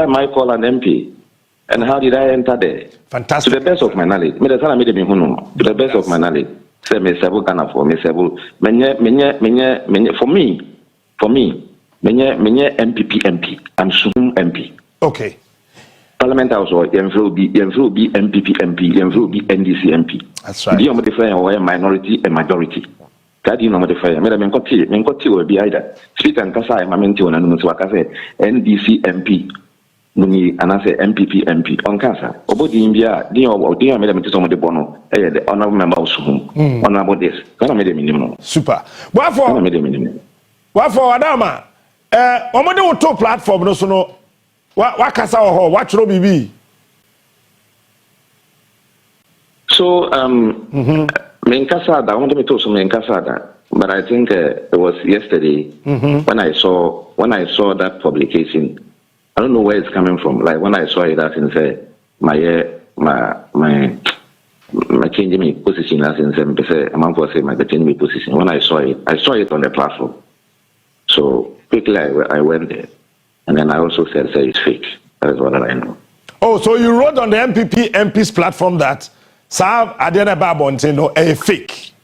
am I called an MP? And how did I enter there? Fantastic. To the best of my knowledge. To the best of my knowledge. Say me several kind of for me several. For me, MPP MP. I'm soon MP. Okay. Parliament also be MPP MP, be NDC MP. That's right. Do you know minority and majority? That you know the fire. Me will be either. Speaker and Kasa, my mentor and NDC MP. Muni anase MPP MP on cancer. Obodi India, Dio made a some of the bono, the honorable member of Sum, honorable this. Can made a minimum. Super. What for? Made a minimum. What for Adama? Omodo to platform no so no. What casa or what should be? So Menkasada, I want to talk some Menkasada, but I think it was yesterday when I saw that publication. I don't know where it's coming from. Like when I saw it, I can say my changing my position. As in say, I'm going to say my changing my position. When I saw it on the platform. So quickly I went there, and then I also said it's fake. That is what I know. Oh, so you wrote on the MP's platform that Saab Adena Babontino a fake.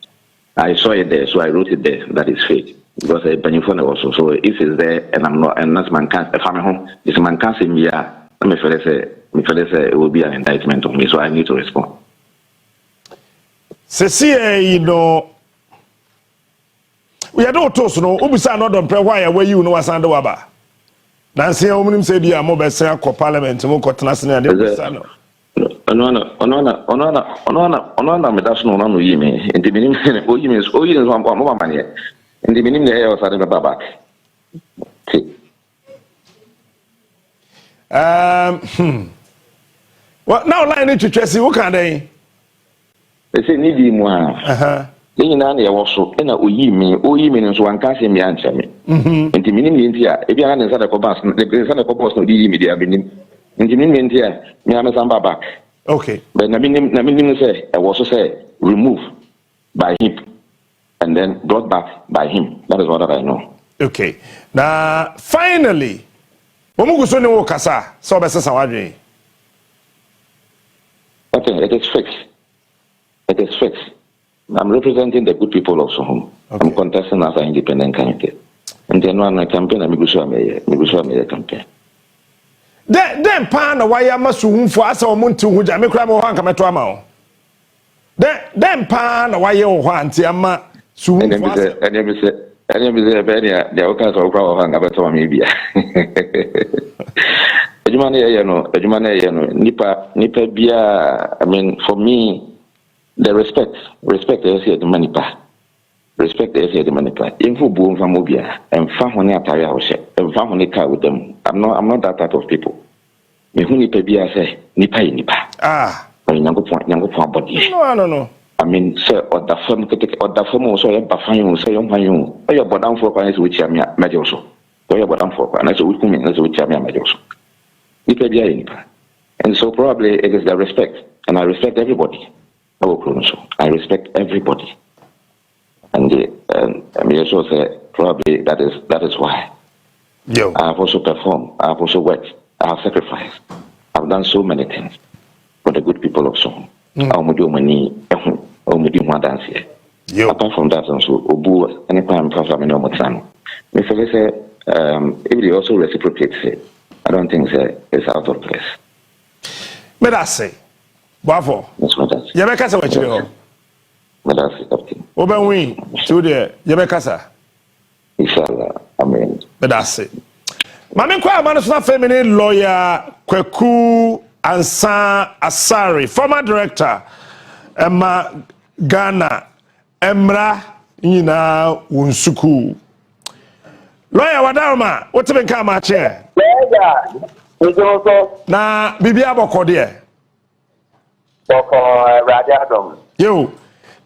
I saw it there, so I wrote it there. That is fake. Because a benefit also. So if it's there and I'm not, and that's man can't, if I'm at home, it's man can't say me, let me say it will be an indictment of me, so I need to respond. You know, we are not toast, no, Ubisa not on prayer, why you know what's under Waba. Nancy Omnim said you are more best Parliament, more cottoners and the Onana, Medasno, no Yimi, and the minimum, Oyim is one more money, and the minimum air of Sadaba Babak. What now, line to Chelsea, what can they? They say, need him one. In an area also, and Oyim is one casting me answer me. And the minimum India, if you are inside a cobas, the son of Cobos no media, in the minimum India, Miamasamba back. Okay. But Namin say, I also say, remove by him and then brought back by him. That is what I know. Okay. Now, finally, Omugusoni Wokasa, so Bessa Sawadri. Okay, it is fixed. It is fixed. I'm representing the good people of Sohom. Okay. I'm contesting as an independent candidate. And then when I campaign, I'm going to campaign. Then pan why am soon for us or muntu who jam crab or hanka metrama. Then pan why you want Yama soon. And then the Okas or Crow hang about maybe. Ejumane, Nipa Bia, I mean, for me, the respect is here the money pa. Respect is here the money pa. Info boom from Mobia and family attire house and family car with them. I'm not that type of people. Me who Nipa Bia say, Nipa. Ah. Young body. No. I mean, sir, or the firm also a bafan, say, young, or your bottom for clients which are Majoso. Or your bottom for clients which come in as which are Majoso. Nipa Bia. And so probably it is the respect, and I respect everybody. I respect everybody. And I mean, also say probably that is why. Yo. I have also performed. I have also worked. I have sacrificed. I've done so many things for the good people of Song. Apart from that, also Obu anytime from any more time. Mr. Say, if they also reciprocate, say, I don't think it's out of place. But I say, Bafo. Yabekasa what you But I say, Captain. Oben we to the Yabekasa. Inshallah. Amen. But I say. Mami kwa manusuna feminine lawyer Kweku Ansa Asari, former director Emma Ghana Emra Nyina Wunsuku. Lawyer Wadarma, what's been come at chair? Na Bibia Bokode. Yo,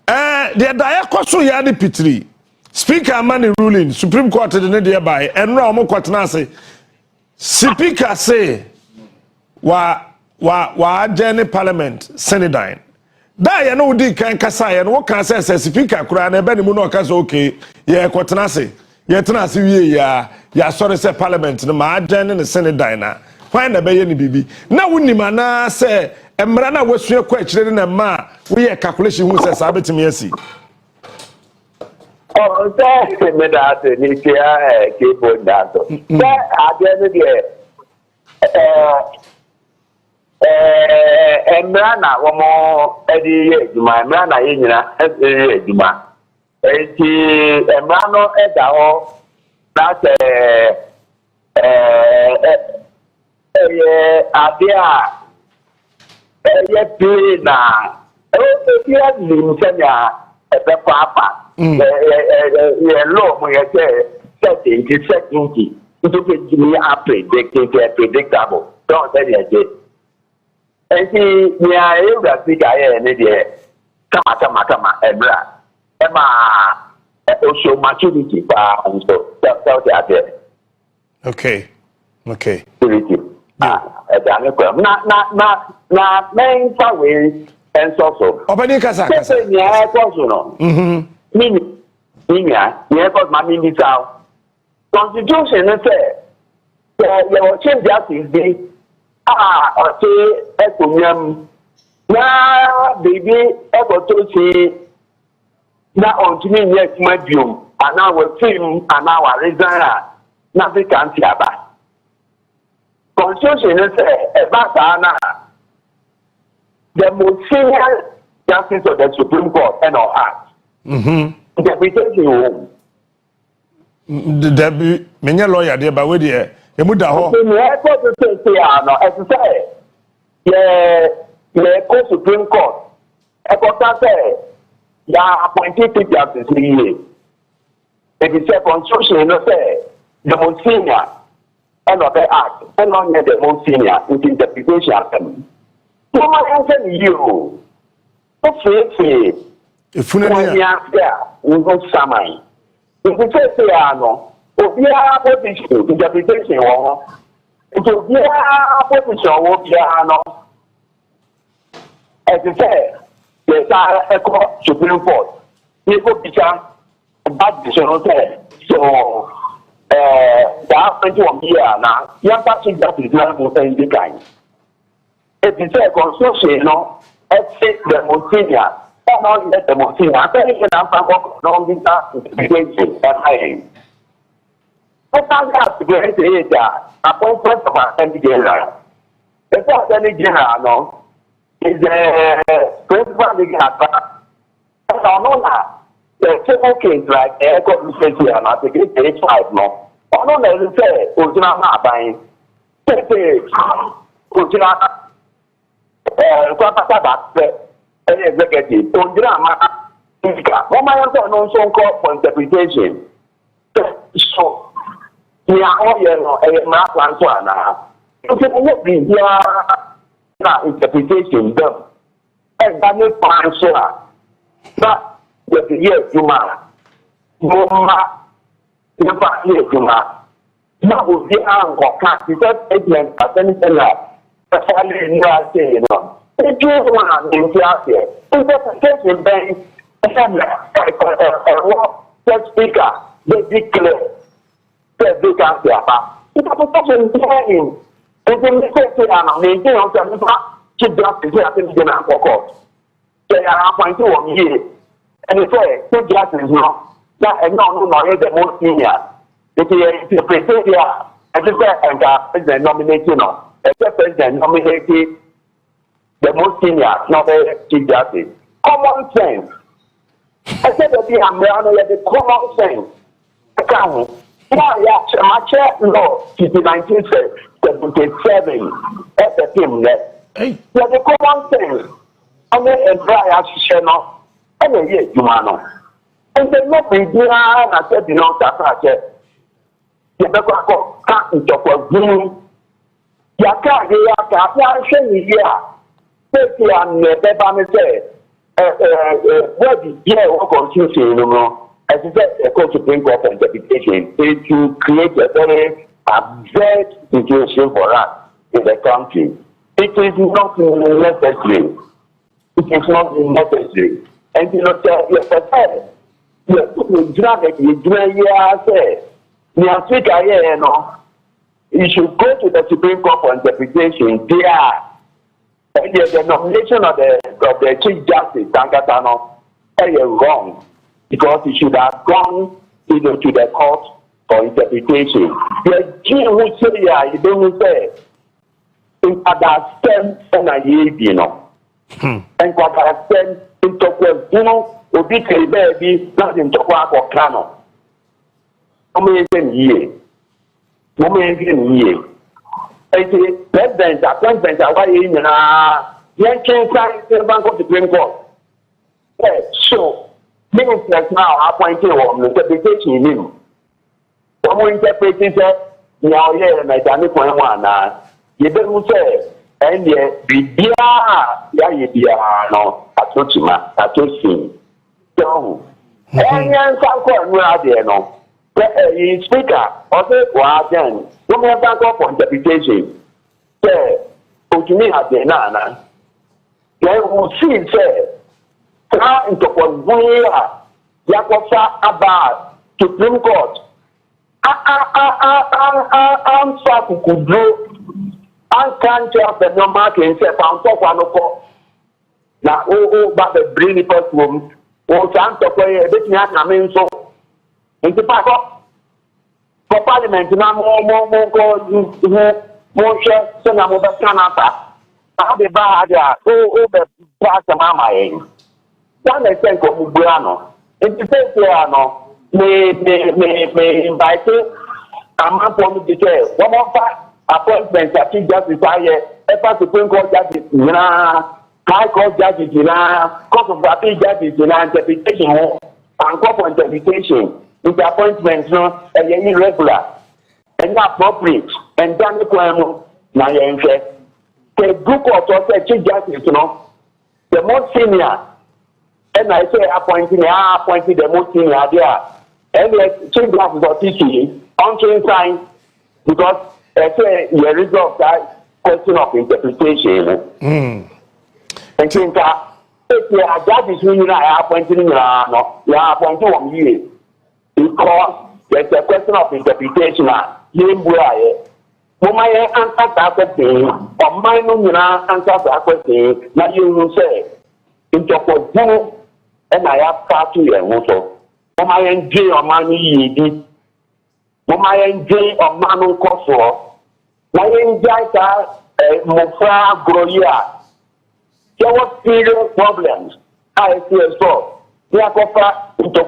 the Diakoso Yadi Pitri, Speaker Money ruling, Supreme Court the nearby, and Ramo Quatanase. Speaker say, wa Jenny Parliament, Senedine. Da no di kan kasa and what can say Speaker Kura and Benny Muno Kaso okay, yeah, Quatanase, Yatanasi, ya sorry say Parliament, no ma Jenny and Senedine. Find a baby bibi. Now when the man say, Emrana was your question and ma, we are calculation who says Sabbath to me. Oh, that's a medate, Nikia, keyboard data. I didn't get Emrana, one more Eddie, my Emrana, Eddie, Juma. Emrano, Edao, that's idea. Na o limsanya e papa law mo say certainty to give me a predictable don't say it and see me I speak I any there kama ebra ema also maturity pa so tell the okay na main way and so Obani kasa ni e koso no mini ya cause ma mini sao constitution say you change that is the okay ekonyam na baby e go to see na ontimi nye kuma biom ana we film ana wa resign na be kan ti aba Constitution is the most senior justice of the Supreme Court and all that. The retention the many lawyer there, but with the Emuda ho. Me airport to say no, as I say, yeah, go Supreme Court. I got say, yeah, appointed to justice here. If it's a construction, you know, say the most senior and of the act, and not the most senior with interpretation. So my answer to you, okay, if you we go summary. If you say, no. We are position interpretation or we are position will be as you say, yes, I echo Supreme Court. People become bad decision. So, that 21 years now, young person that is not moving the kind. If you say construction, no, let's say the most senior, not let the most senior. I think you can have a long interpretation at high. I can't have to get it. Appointment of our general. The attorney general, no, is the principal legal advisor. I know that the civil case like the Echo Safety and I think it's H5, no. I know that you say, original not buying. Original, executive, original, one man also called for interpretation. So, we are all here, a map and so on. You can be here interpretation done. And that is fine, sir. But the year to man, no matter the year to man, now will be uncle, because agent at anything like the family in your say, you know. If you want to be out here, interpretation bank, a speaker, they declare. They can't be about. It's a protection training. And then they say, I'm maintaining on the chief justice in the court. They are appointed 1 year. And they say, chief justice, no, the most senior. If he is president here, and the nomination, except president nominated the most senior, not the chief justice. Common sense. I said that the common sense. Account. Yeah, my chair law, 1977, at the team that. The common sense, and then a dry channel, and a year to man. And then not be there, I said, you know, that project. The Becca can't talk of green. Yaka, they are saying, yeah, 30 and the Bama said, what is here, what confusion, you know. As I said, the Supreme Court interpretation is to create a very absurd situation for us in the country. It is not necessary. It is not necessary. And you know, you should go to the Supreme Court for interpretation. There, and the nomination of the Chief Justice, Tangatano, is wrong. Because he should have gone to the court for interpretation. The Jew who say, yeah, you don't say, in understand and I you know. And understand into what you baby, not into what or cano. Amazing year. Amazing year. I say, president, appointment, why in Yankin sign the Bank of the Supreme Court. So, ministers now appointed on interpretation in him. Someone interpreted that now, yeah, and I done it for one. You don't say, and yet, be dear, no, I told you, so, and young Sanko, no, the speaker, or the guardian, don't have that for interpretation. Say, to me, at the Nana, they will see, say, into what Yakosa about Supreme Court. I'm sorry, could do. I can't tell the number can say, found top one of now, but the brilliant person, time to play a bit not coming so. Into pack up for Parliament, now more share, so I'm over Canada. I'll be bad, the pass of my one I think of Mubrano. In the first year, me invite I'm not going to say, one more appointment at Chief Justice, I Supreme Court Justice, High Court Justice, Court of Appeal Justice, interpretation, and court for interpretation, with the appointments, no, and irregular, and not appropriate, and done the crime, now you're interested. The group of Chief Justice, the most senior, and I say appointing the most senior there, and the Chief Justice of TC, on sign, because I say the result that question of interpretation. And think that if you are judges who you are appointing, you are appointing 1 year, because there's a question of interpretation. Mama answer that question, or mine answer that question. Now you will say, into a and I have part to your motor. Mama and J or money, Mama and J or Manu Koso. My enjoy Mofra Groya. There were serious problems. I feel so. Yakofa into a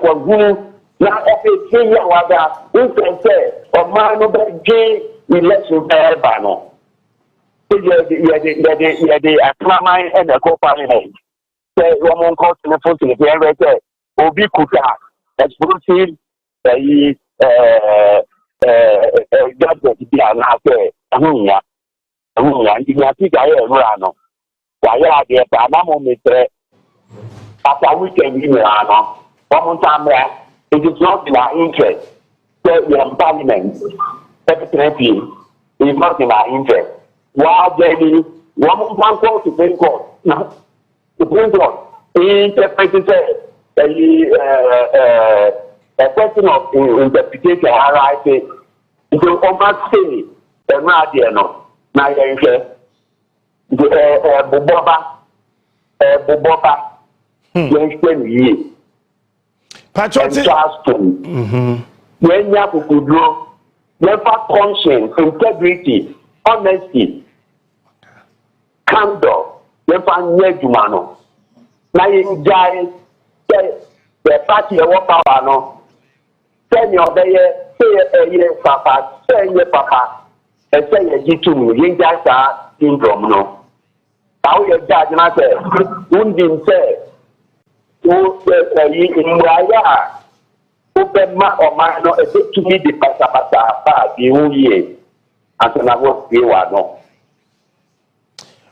now every senior was who can say, or Manu J. Election Bano. The Akramai and the co-parliament. Say, Roman court in the foot in the very Obi Kuta, explosive, judgment to be an affair. Ahunya, Yatika Rano. Why are there Panamo Mitre? After weekend in Rano, one time it is not in our interest. So we are parliament. Definitely, it's not in our interest. While there is one court to Supreme Court, now, Supreme Court interpreted a question of interpretation, I say, it's almost say, the Radiano, my interest, Boboba, the Patrick, when you could draw. Never conscience, integrity, honesty, candor, never Nedumano. Now you guys the party of power no. Tell me of the year, Papa, say ye Papa, and say ye G2, you guys are syndrome no. How you judge not say, Undin say, who say in Raya. Open ma or ma no e to me the pasa ba bi wuye antena wo bi wa no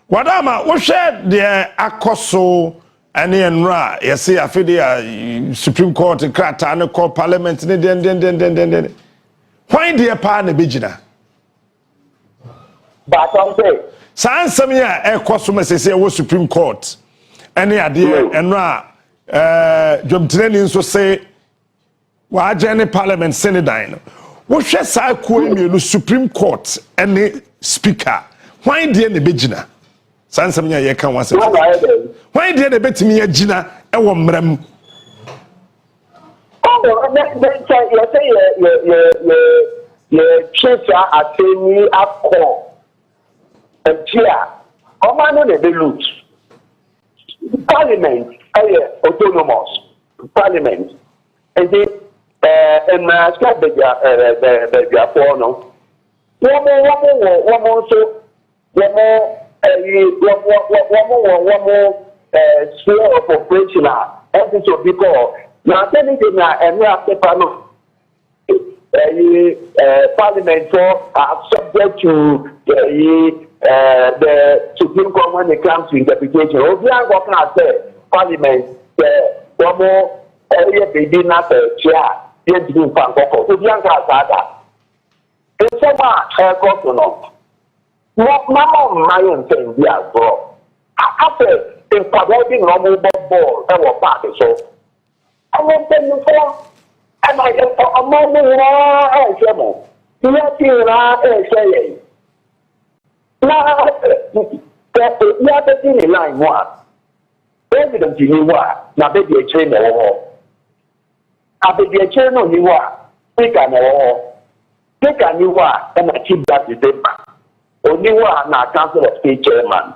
wadama wo hwe de akoso ane enra yesi afede Supreme Court krata ne call Parliament ne den why de pa na begina ba tom say sansam ya ekoso mesese wo Supreme Court ane ade enra dwomtene nso say wa agene Parliament Senate wo hwe sa ko emielu Supreme Court any speaker why dey na begina sansam nya ye kan wase why dey na betimi agina e wo mram you say chesa ateni akọ etia o ma no dey loot Parliament autonomous Parliament and and my Bediatuo no. One more so sphere of operational episode because now telling them and after panel Parliament are subject to the Supreme Court when it comes to interpretation. What can I say? Parliament one more baby not chair. Yes, you can go to the young Sada. It's so much aircraft or not. Mama, my own thing, we are bro. After in providing normal ball, I will pass it so. I won't tell you for. And I get a moment, you are saying, now, you are the thing in line one. President, you are now, baby, a train or Bediatuo no ni wa speaker no speaker ni wa and Chief Justice oni wa na Council of State chairman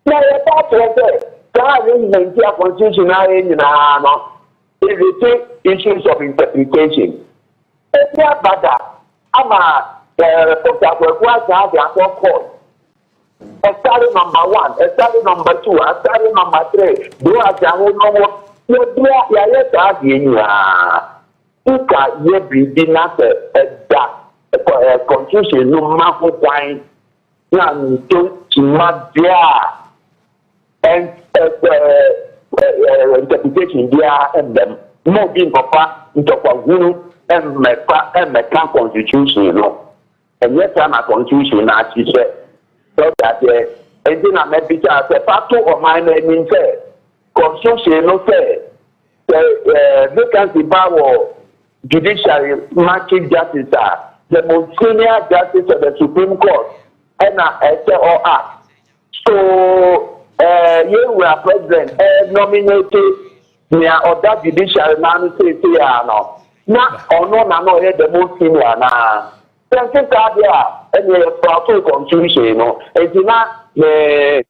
na ye part of that arrangement ya constitutional nyina no is the issues of interpretation. Etia bada ama Potapua the court. Study number 1, study number 2, study number 3. Do a jamu no ya yeta dia. Ika ye bi na se constitution no ma ho kwan na nto timadia and interpretation dia and them no being papa into kwagunu and meka constitution no and yet na constitution na chise so that engine na maybe just a part of my name say constitution no say vacancy power judiciary market justice the most senior justice of the Supreme Court and SO Act. So you were president nominated near other judiciary now say no. Now or no the most senior now. Then think that and the proper constitution, you know, it's not the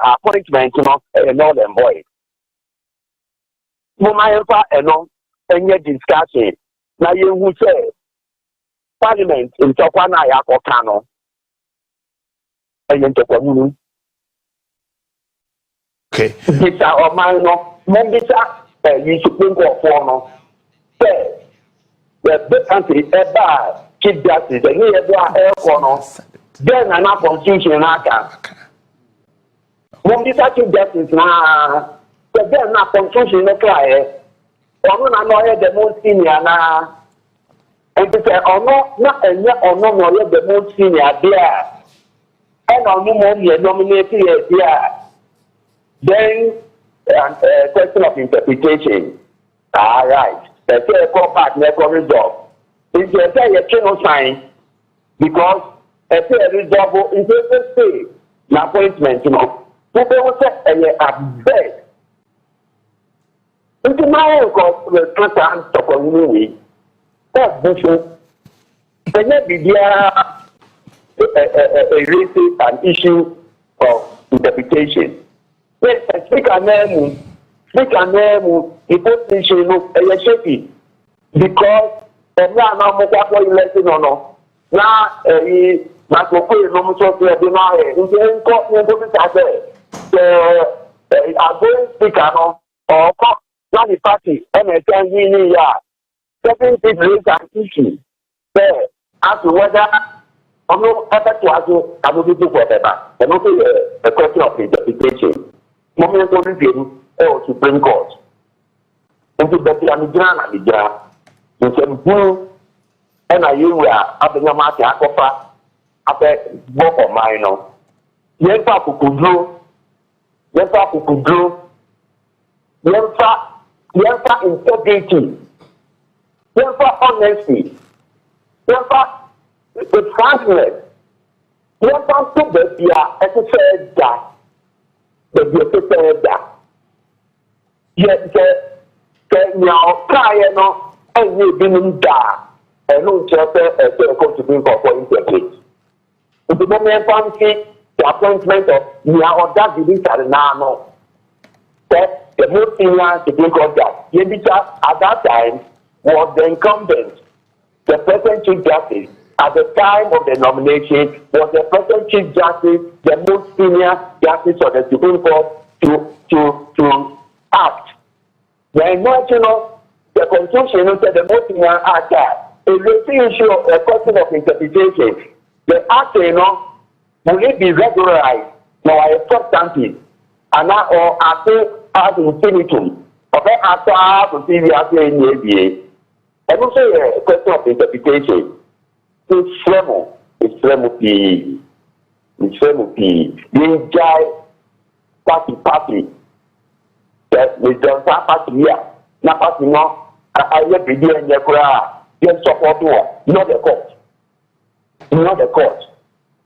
appointment, you know, a northern boy. Mumaifa and your discussion. Now you will say Parliament in Tokwana Yakokano and in Tokwamunu. Okay. It's our mind of Membisa, you Supreme Court for say the big country a Chief Justice, and here they are air corner. Then an constitution in Aka. Membisa Chief Justice now, the then not constitution in the cry. Or no, the most senior now. And to say, or not and yet or no, the most senior there. And on no more nominated there. Then, question of interpretation. All right. The third part never resolve. If you say you cannot sign, because a fair resolve is a say, an appointment, you know. People will say, and bed. Into my course, the total to community. That's bullshit. Can there be raising an issue of interpretation? Yes, speak a name, it puts issue a shaky. Because the man now more election or no. Now, he must go no so to deny it. In the court, are going speaker or not the party, and a 10 year. 7 people raise an issue. There, as to whether or no other to I will do whatever. And also a question of interpretation. Moment of review or Supreme Court. Into the Pianigran and the Jar. In some blue, and I you were up in your market, Akofa, up at work of mine. Yes, Papa could do. Yes, Papa could do. Yes, integrity. Therefore, honesty. Therefore, the frankness. Therefore, to the fear, as I said that. The said that. Yet, now, prior no, and you been da, and no chapter as a contributing for interpret. In the moment, fancy the appointment of Nia or that judiciary now. That the most senior Supreme Court judge, at that time, was the incumbent, the present Chief Justice, at the time of the nomination, was the present Chief Justice, the most senior Justice of the Supreme Court to act. The national, the Constitution said the most senior actor, a raising issue of a question of interpretation. The act, will it be regularized? Now, I thought something, and now, or I think, as infinitum, of the actor to see the actor in the ABA. And also a question of interpretation. It's tremble. You enjoy party. That we don't have party here. Not party no. I let be there in the crowd. Yes, support war. Not the court.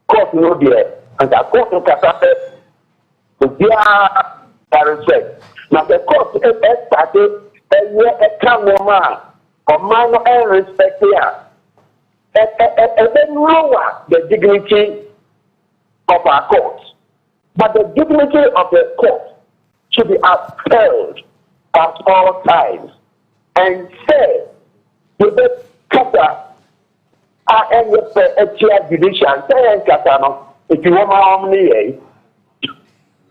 Court no there. And the court no capable to be a respect. Now the court is started and we come woman. Or minor and respect here. And then lower the dignity of our court. But the dignity of the court should be upheld at all times. And say, you better and a judiciary, say, Catano, if you want my omni,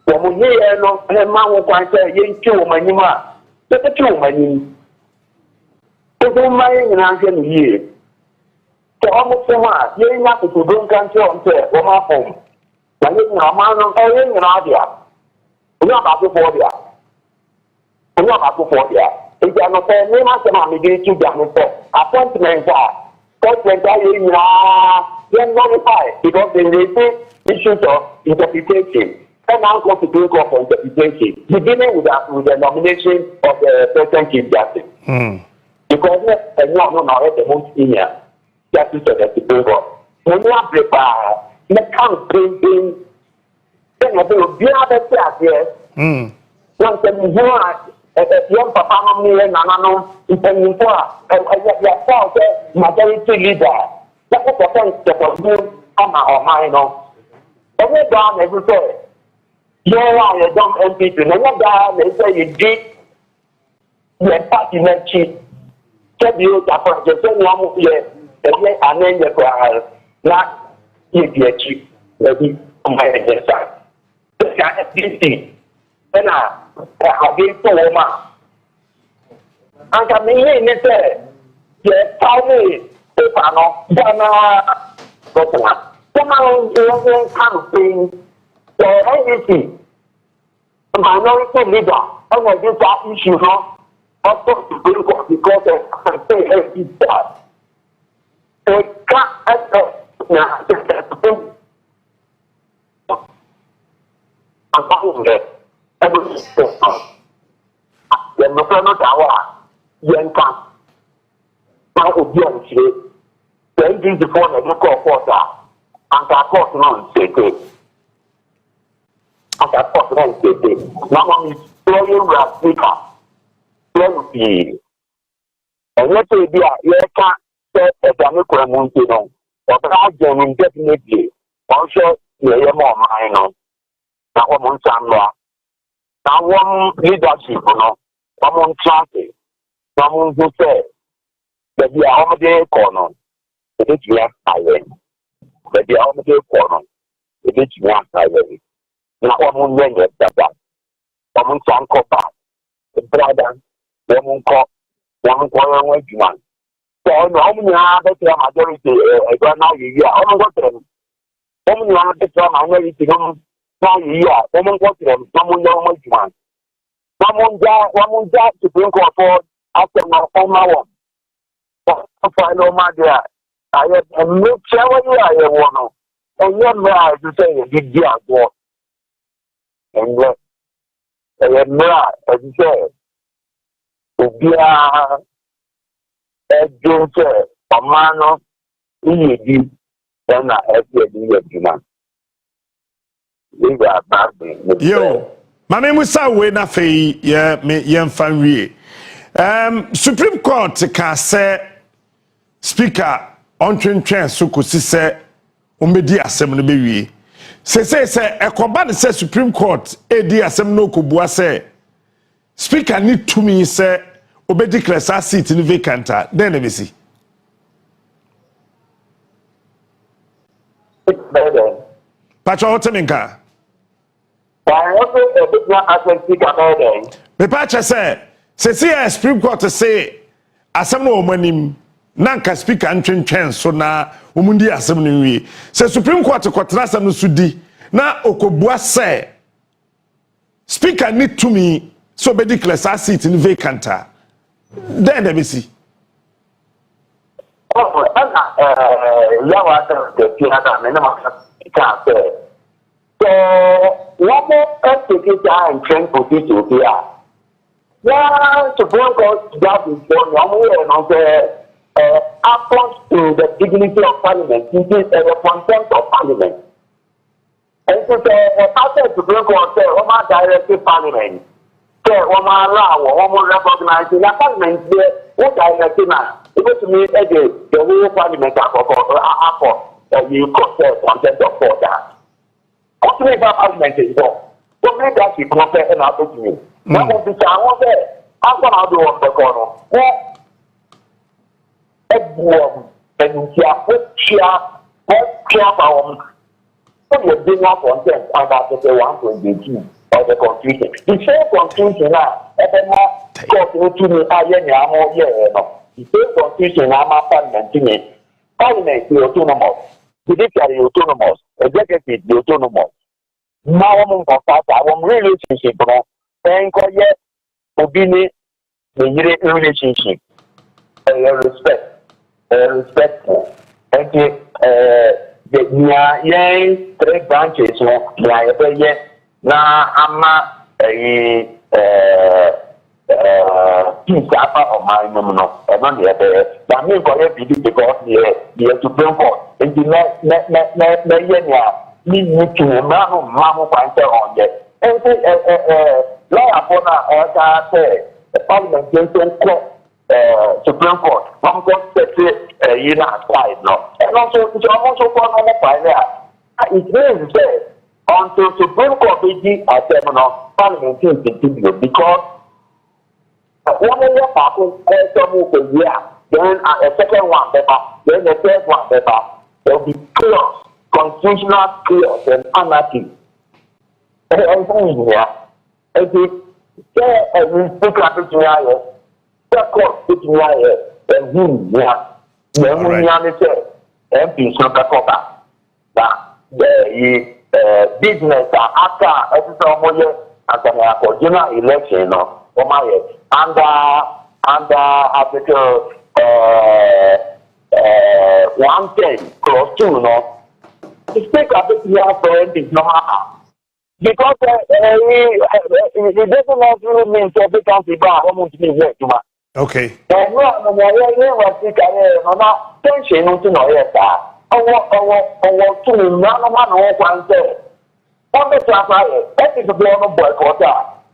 woman here, no, and a man will find a young two manima, the two manim. To my in year. So almost so much, you're not to bring control on my home. When you know, man, I'm in an idea. We're not about to for you. We're not about to for you. If you are not saying, we must have to do appointments are. Then modify because they raise issues of interpretation. And now go to bring up for interpretation, beginning with the nomination of the President Chief Justice. Because no, the most senior justice of the Supreme Court. When you are prepared, you can't bring then you will be able to say yes. Once you are a young papa, me and Nano, you can move your majority leader. That was the point that was moved on my mind. Every down, every day, you are a dumb MP, and every down, they say you did your party not cheap. You are just one year, and then you are not if cheap, maybe on my side. This guy is busy, and I'll be so woman. And I mean, it said, yes, tell me, if I know, Dana, somehow you can't think, anything. Minority leader, and I get that issue, no? Also to bring up because I say every that. They can't now I'm talking that every step. When the friend of our young camp, now would be on shape. Then this is for the local quarter, and I thought none say it. And I thought none say it. Now I'm exploring the speaker. And let's say, you can't say a Jamaican Montino, or Belgium indefinitely, also, you're more minor. Now, one Sandra. Now, one leadership, someone traffic, someone who said that the Almaday corner, the Ditchia Highway, that the Almaday corner, the Ditchia Highway. Now, one ring at that, someone sang Copa, the brother. One call, one man. So, how many are the majority? I don't know you. I don't got them. How many are the minority? Now you are. Someone got them. Someone young man. Someone got to bring forward after my one. Final matter. I have no trouble. I have one. And then I to say, did you go? And I have no, as you say. Ubia Edge Omano Edi Dana Edge. Yo, my name is Sawe na fei ye me yen fanwie. Supreme Court can say speaker on twentwen so kosi se omedi asem no bewie. Se ekoba ne se Supreme Court edi asem no kobua se speaker need to me say obedi declare seat in vacant then let me see. Pacho hoteminka. Me pacha say Supreme Court say asem no omanim nanka speaker ntwentwen so na omundi asem no wi. Say Supreme Court kwatra asem no sudi na okobua say speaker need to me so be declare seat in vacant. Then let me see. Oh, the Piana, so, what more to and train for people here? Yeah, Supreme Court that is done approach to the dignity of Parliament, it is a contempt of Parliament. And so, after Supreme Court say, Roma directed Parliament. So, Roma allow, Roma recognize the Parliament there, what directed now. It was to me, the whole Parliament you could say contempt of order. What do you about Parliament is wrong? What made that you compare and out to me? Now, what the town was there? I'm going to do on the corner. and we are so you're doing more content about the 122 or the confusion. The same confusion now, every more court to me, I am the same confusion I'm a parliament. Parliament is autonomous, judiciary is autonomous, executive is autonomous. Now I'm on our relationship, and yet, obedience, the relationship, respectful, and the three branches na ama peace of my no and the that mean for you because the Supreme Court and the need to mamu on that and law upon the Parliament Supreme Court, one court said, you know, quiet now. And also, it's also for there. It means that until Supreme Court be a terminal, Parliament is continue because one year passes, a year, then a second one paper, then the third one paper. There will be chaos, constitutional chaos, and anarchy. And so, yeah, we speak like it. Court put wire and whom MPs not a cover. That the business after every general election under Article 110 clause 2 to speak a bit here for MPs no matter. Because it doesn't also mean to be country bar almost to be work. Okay. No, tension to know yes, to none of my own say. On the traffic, that is a blown of boycott.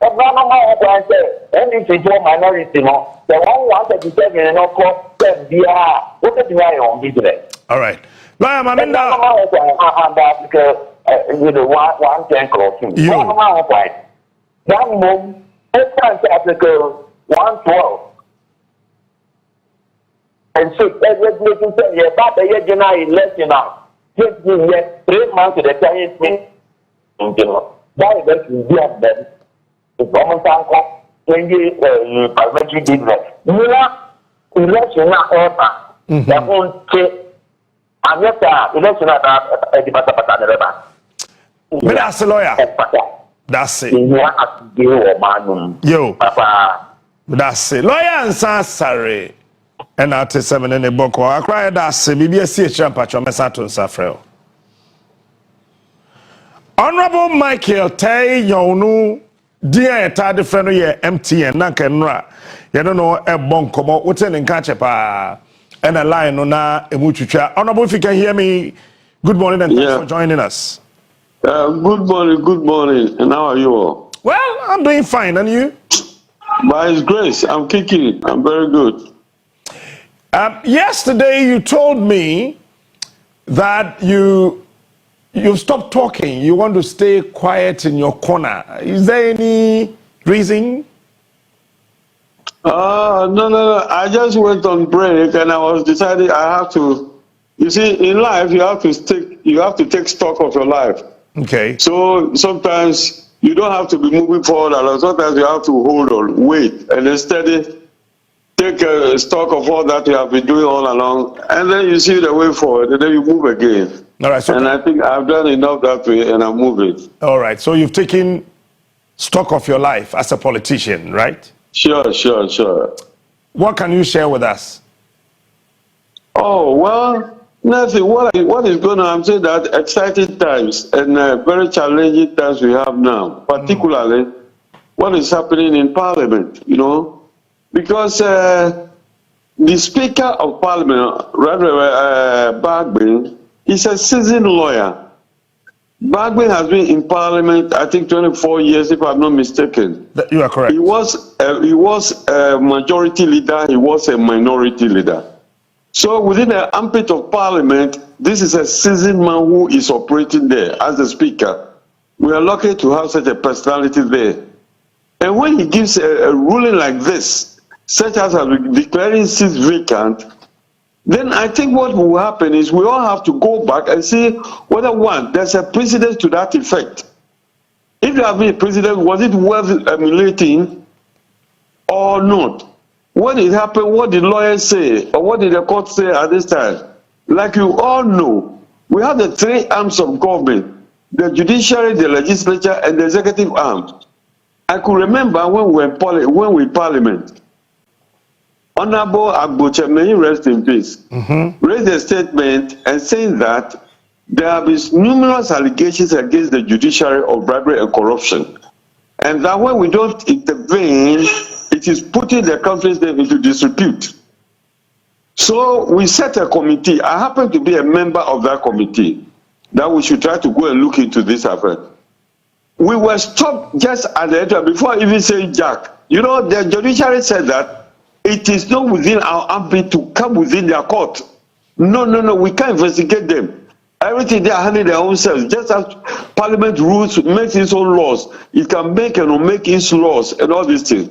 And none of my own say, and if it's your minority, no, the one wanted to take in no court, then we are looking at your own business. All right. Lawyer Maminda. With the 110 clause. One of my own point. That move, Article 112. And so, making sense, yeah, but the general election now, just 3 months to the time, that is be at them. The government uncle, when you parliamentary business, election now, that won't take, and yes, election at the Batapata. But that's a lawyer. That's it. Yo, that's it. Lawyer and sorry. And at 7 in the book, I cried that's a BBC champatron Messaton Safrel. Honorable Michael Tay Yonu, dear Tadi friend, ye MTN, Nankenra. You don't know a bonkomo, what's in Kachepa, and a line on a mutucha. Honorable, if you can hear me, good morning and thanks for joining us. Good morning. And how are you all? Well, I'm doing fine, and you? By His grace, I'm kicking. I'm very good. Yesterday, you told me that you've stopped talking. You want to stay quiet in your corner. Is there any reason? No. I just went on break, and I was deciding I have to. You see, in life, you have to take stock of your life. Okay. So sometimes you don't have to be moving forward, and sometimes you have to hold on, wait, and then steady. Take stock of all that you have been doing all along, and then you see the way forward, and then you move again. All right. So and I think I've done enough that way, and I'm moving. All right. So you've taken stock of your life as a politician, right? Sure. What can you share with us? Oh, well, nothing. What is going on? I'm saying that exciting times and very challenging times we have now, particularly what is happening in Parliament, because the Speaker of Parliament, Bagbin, is a seasoned lawyer. Bagbin has been in Parliament, I think, 24 years, if I'm not mistaken. You are correct. He was a majority leader. He was a minority leader. So within the ambit of Parliament, this is a seasoned man who is operating there as the Speaker. We are lucky to have such a personality there. And when he gives a ruling like this, such as declaring seats vacant, then I think what will happen is we all have to go back and see whether, one, there's a precedent to that effect. If there have been a precedent, was it worth emulating or not? What did happen? What did lawyers say? Or what did the court say at this time? Like you all know, we have the three arms of government: the judiciary, the legislature, and the executive arm. I could remember when we were in Parliament, Honorable Agboche, may he rest in peace, raised a statement and saying that there have been numerous allegations against the judiciary of bribery and corruption, and that when we don't intervene, it is putting the country's name into disrepute. So we set a committee. I happen to be a member of that committee, that we should try to go and look into this affair. We were stopped just at the end before even saying Jack. You know, the judiciary said that it is not within our ambit to come within their court. No, we can't investigate them. Everything they are handling their own selves. Just as Parliament rules, makes its own laws, it can make and omake its laws and all these things.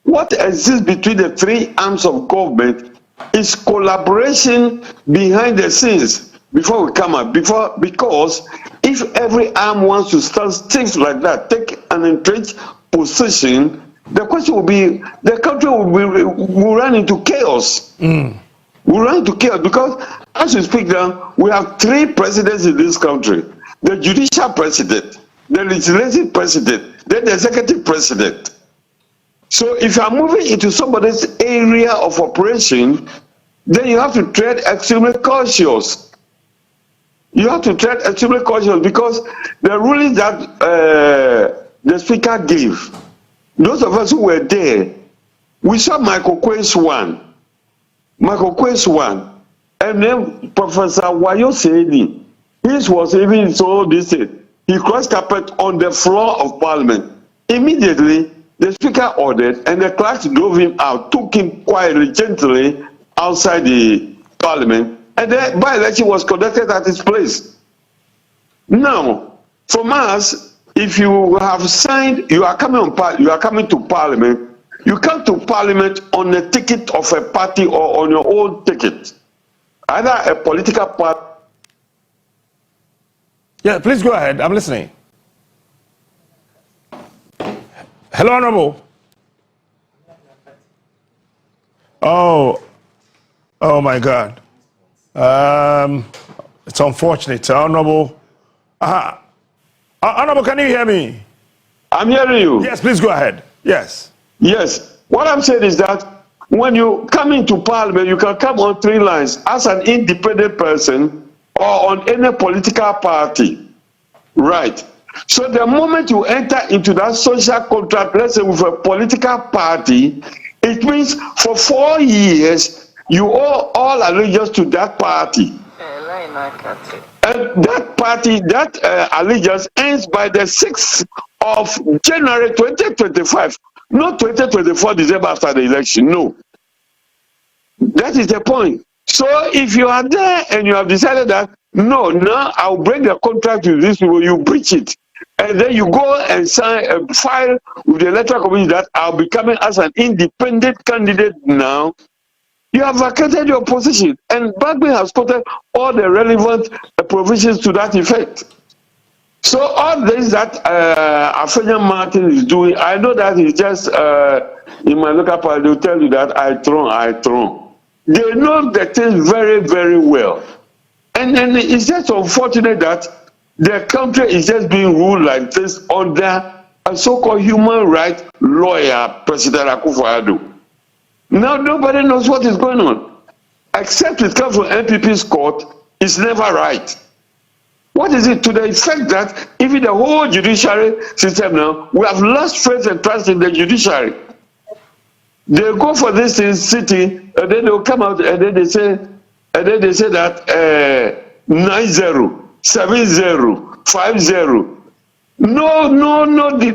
What exists between the three arms of government is collaboration behind the scenes before we come out. Because if every arm wants to start things like that, take an entrenched position, the question will be, the country will run into chaos. We run into chaos because, as we speak now, we have three presidents in this country: the judicial president, the legislative president, then the executive president. So if you are moving into somebody's area of operation, then you have to tread extremely cautious. You have to tread extremely cautious because the ruling that the speaker gave, those of us who were there, we saw Michael Quay's one, and then Professor Wayo Seni, his was even so distant. He crossed carpet on the floor of Parliament. Immediately, the speaker ordered, and the clerks drove him out, took him quietly, gently outside the Parliament, and the by-election was conducted at his place. Now, from us, if you have signed, you are coming to Parliament. You come to Parliament on a ticket of a party or on your own ticket, either a political party. Yeah, please go ahead. I'm listening. Hello, Honorable. Oh my God. It's unfortunate. Honorable. Honorable, can you hear me? I'm hearing you. Yes, please go ahead. Yes. Yes. What I'm saying is that when you come into Parliament, you can come on three lines: as an independent person or on any political party. Right. So the moment you enter into that social contract, let's say with a political party, it means for 4 years you owe all allegiance to that party. And that party, that allegiance ends by the 6th of January 2025, not 2024 December after the election. No. That is the point. So if you are there and you have decided that, no, now I'll break the contract with these people, you breach it. And then you go and sign a file with the electoral commission that I'll be coming as an independent candidate now. You have vacated your position, and Bagby has quoted all the relevant provisions to that effect. So all this that Afenya Martin is doing, I know that he's just in my local party, they'll tell you that I throw. They know the things very, very well. And then it's just unfortunate that the country is just being ruled like this under a so-called human rights lawyer, President Akufo-Addo. Now nobody knows what is going on. Except it comes from NPP's court, it's never right. What is it to the effect that even the whole judiciary system now, we have lost faith and trust in the judiciary. They go for this in city, and then they'll come out and then they say that 9-0, 7-0, 5-0.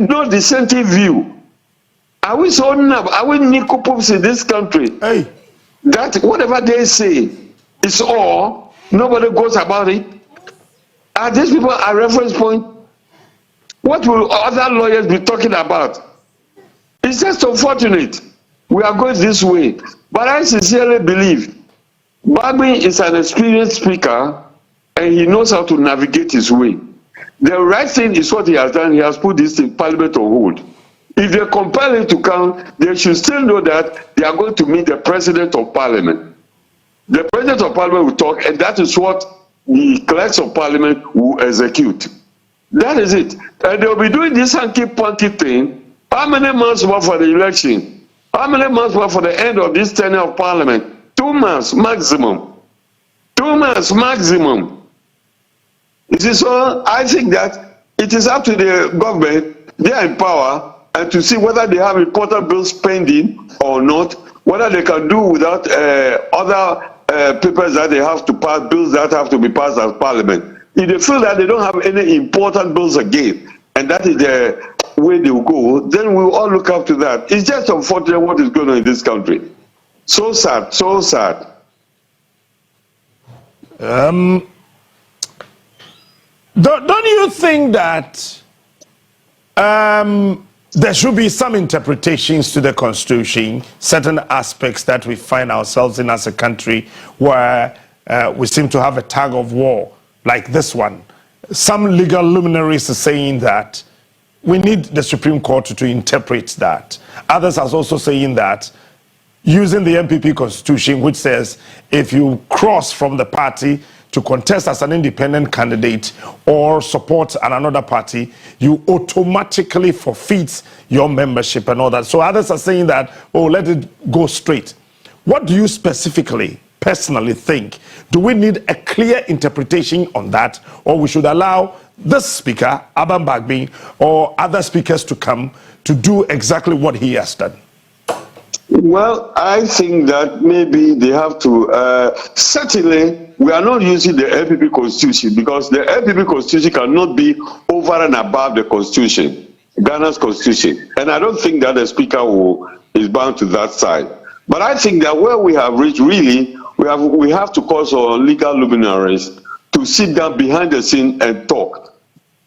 No dissenting view. Are we so numb? Are we Nicopops in this country? Hey. That whatever they say is all, nobody goes about it. Are these people a reference point? What will other lawyers be talking about? It's just unfortunate. We are going this way. But I sincerely believe Bagby is an experienced speaker, and he knows how to navigate his way. The right thing is what he has done. He has put this in Parliament on hold. If they compel him to come, they should still know that they are going to meet the President of Parliament. The President of Parliament will talk, and that is what the clerks of Parliament will execute. That is it. And they will be doing this hanky-panky thing. How many months more for the election? How many months more for the end of this tenure of Parliament? 2 months maximum. 2 months maximum. You see, so I think that it is up to the government, they are in power, and to see whether they have important bills pending or not, whether they can do without other papers that they have to pass, bills that have to be passed as Parliament. If they feel that they don't have any important bills again, and that is the way they will go, then we will all look up to that. It's just unfortunate what is going on in this country. So sad, so sad. Don't you think that there should be some interpretations to the Constitution, certain aspects that we find ourselves in as a country where we seem to have a tug of war like this one? Some legal luminaries are saying that we need the Supreme Court to interpret that. Others are also saying that using the MPP Constitution, which says if you cross from the party to contest as an independent candidate or support another party, you automatically forfeit your membership and all that. So others are saying that, oh, let it go straight. What do you specifically, personally think? Do we need a clear interpretation on that, or we should allow this speaker, Aban Bagby, or other speakers to come to do exactly what he has done? Well, I think that maybe they have to, certainly, we are not using the LPP Constitution because the LPP Constitution cannot be over and above the Constitution, Ghana's Constitution. And I don't think that the Speaker is bound to that side. But I think that where we have reached, really, we have to call on legal luminaries to sit down behind the scene and talk.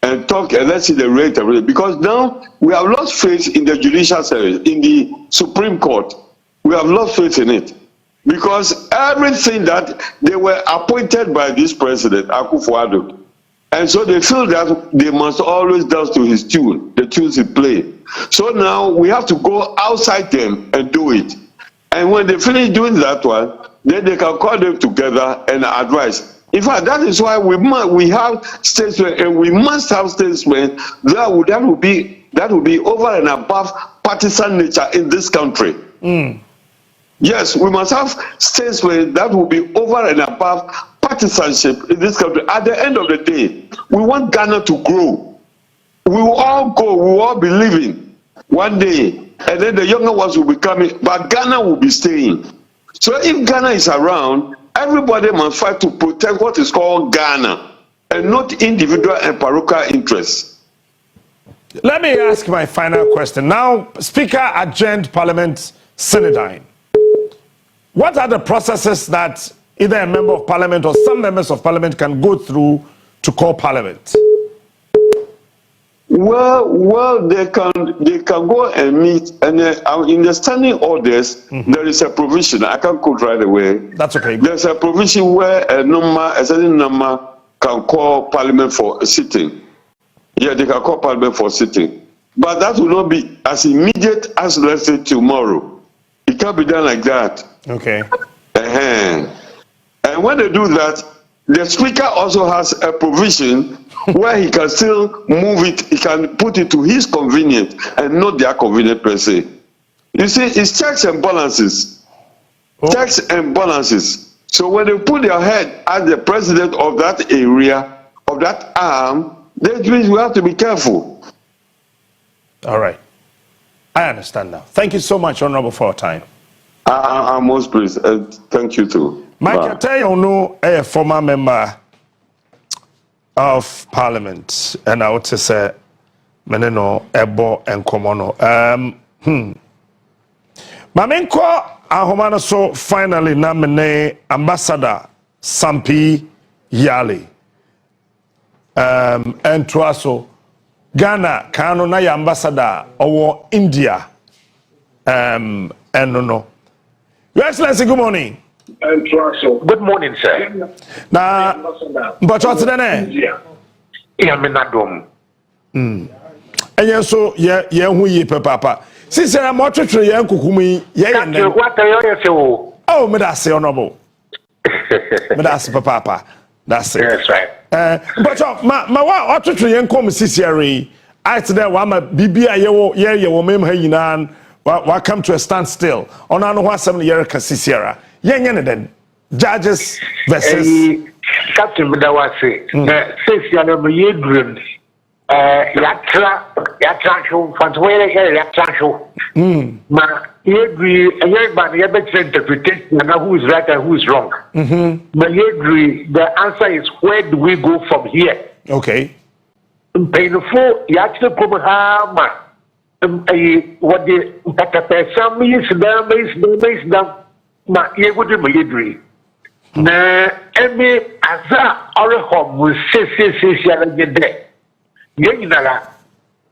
And let's see the rate of it. Because now we have lost faith in the judicial service, in the Supreme Court. We have lost faith in it. Because everything that they were appointed by this president, Akufo-Addo, and so they feel that they must always dance to his tune, the tunes he played. So now we have to go outside them and do it. And when they finish doing that one, then they can call them together and advise. In fact, that is why we have statesmen, and we must have statesmen that will be over and above partisan nature in this country. Yes, we must have statesmen that will be over and above partisanship in this country. At the end of the day, we want Ghana to grow. We will all go, we will all be living one day, and then the younger ones will be coming, but Ghana will be staying. So if Ghana is around, everybody must fight to protect what is called Ghana, and not individual and parochial interests. Let me ask my final question. Now, Speaker adjourned Parliament Synodine. What are the processes that either a member of Parliament or some members of Parliament can go through to call Parliament? Well, they can go and meet, and in the standing orders, there is a provision. I can't quote right away. That's okay. There's a provision where a certain number can call Parliament for a sitting. Yeah, they can call Parliament for sitting, but that will not be as immediate as, let's say, tomorrow. It can't be done like that. Okay. And when they do that, the Speaker also has a provision where he can still move it, he can put it to his convenience and not their convenience per se. You see, it's checks and balances. Oh. Checks and balances. So when they put their head as the president of that area, of that arm, that means we have to be careful. All right. I understand now. Thank you so much, Honorable, for your time. I'm most pleased. Thank you too. Michael Tayono, a former member of Parliament, and I would say, Meneno, Ebo, and Komono. Mamenko, Ahomano, so finally, Namene, Ambassador Sampi Yali, and Tuaso, Ghana, Kano, Naya Ambassador, or India, and no. Your Excellency, good morning. Good morning, sir. Na but what's the name? Yeah, me na dom. Enye so ye hu yi papa. Sisera mo twetwe ye nkukumu ye ne. What are you say? Oh, me da say honorable. Me da say papa. That's it. Yes, right. But ma wa twetwe ye nkom sisiare. I today wa ma bibia ye wo mem ha yinan wa come to a standstill. Ona no asem ye ka sisiara. Ye ne den. Judges versus Captain Bediatuo. Sisiara me ye dream. Yatra show fanwele yatra show. Ma everybody better interpretation na who is right and who is wrong. But the answer is where do we go from here? Okay. Painful yatra come ha ma what the person is ma ye go to my na emi aza ore hom se Yenala,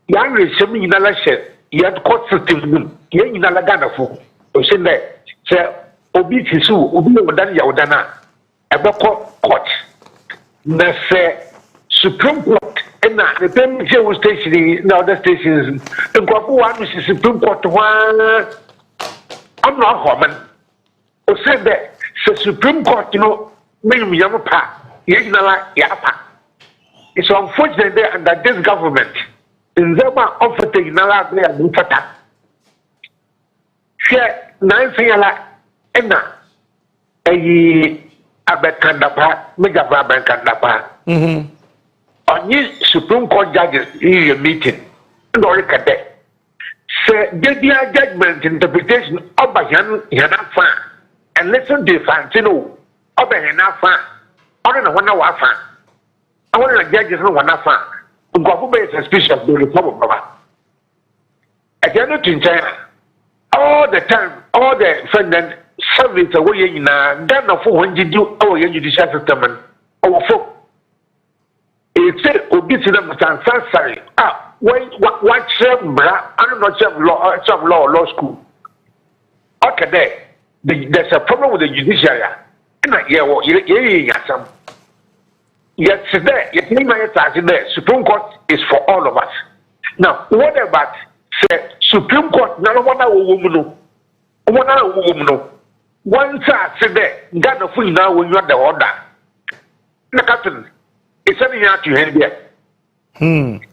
young Risham in Alasha, yet court system, Yenala Ganafo, Osinde, Sir Obitisu, Ubi Odana Yaudana, a court. The Supreme Court, and the Pemmican station in other stations, and Guapuan is Supreme Court one. I'm not common. Or said that the Supreme Court, maybe Yamapa, Yenala Yapa. It's unfortunate that under this government, in the of the Nala, they are Mufata. Share 9 Fiala, Enna, Abekandapa, Megababakandapa. On this Supreme Court judges in a meeting, Noricade. Say, get their judgment interpretation of Yanafa, and listen to Fantino, of Yanafa, on a 1 hour fan. I want to judge no one after. Go be suspicious of the Republic. I cannot China all the time, all the defendant service away in a done of 400 do our judicial system and our folk. It said, obesity of Sansari. What bra? I'm not some law school. Okay, there's a problem with the judiciary. Some. Yes, today, the Supreme Court is for all of us. Now, what about say Supreme Court? None of woman. One side today, God of we now when you are the order. The captain is sending out to him there.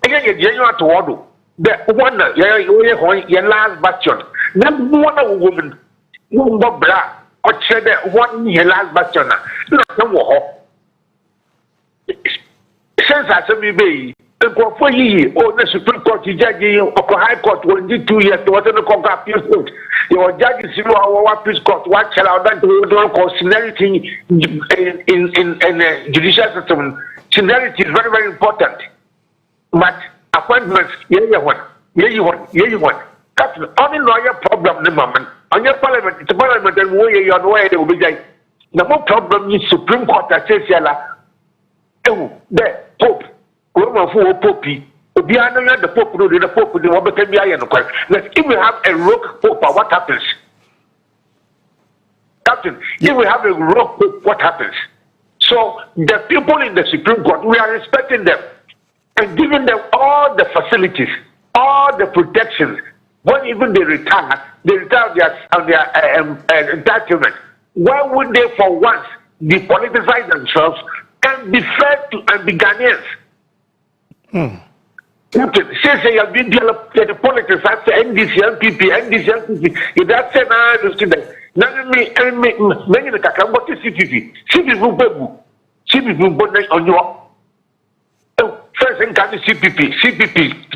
Again, you are to order. The one, your last bastion. Number one woman, one bra, or said that one your last bastion. No, since I said, maybe, for ye, or the Supreme Court, judge or High Court, will do 2 years to what the Congress appeals. Your judges, you know, what peace court, what shall I do call seniority in the judicial system. Seniority is very, very important. But appointments, you want. That's only lawyer problem, the moment. On your parliament, it's a parliament, and where they will be there. The more problem is Supreme Court, that says, the Pope, Roman for Pope, the Pope, the Pope, the Robert if we have a rogue Pope, what happens? Captain, if we have a rogue Pope, what happens? So the people in the Supreme Court, we are respecting them and giving them all the facilities, all the protections. When even they retire their entitlement. Why would they, for once, depoliticize themselves? Can be fair to and be Ghanaians. Since they have been developed the politics after NDC, NPP, if that's an understanding. Many of the Kakamboti CPP will be on your first in CPP,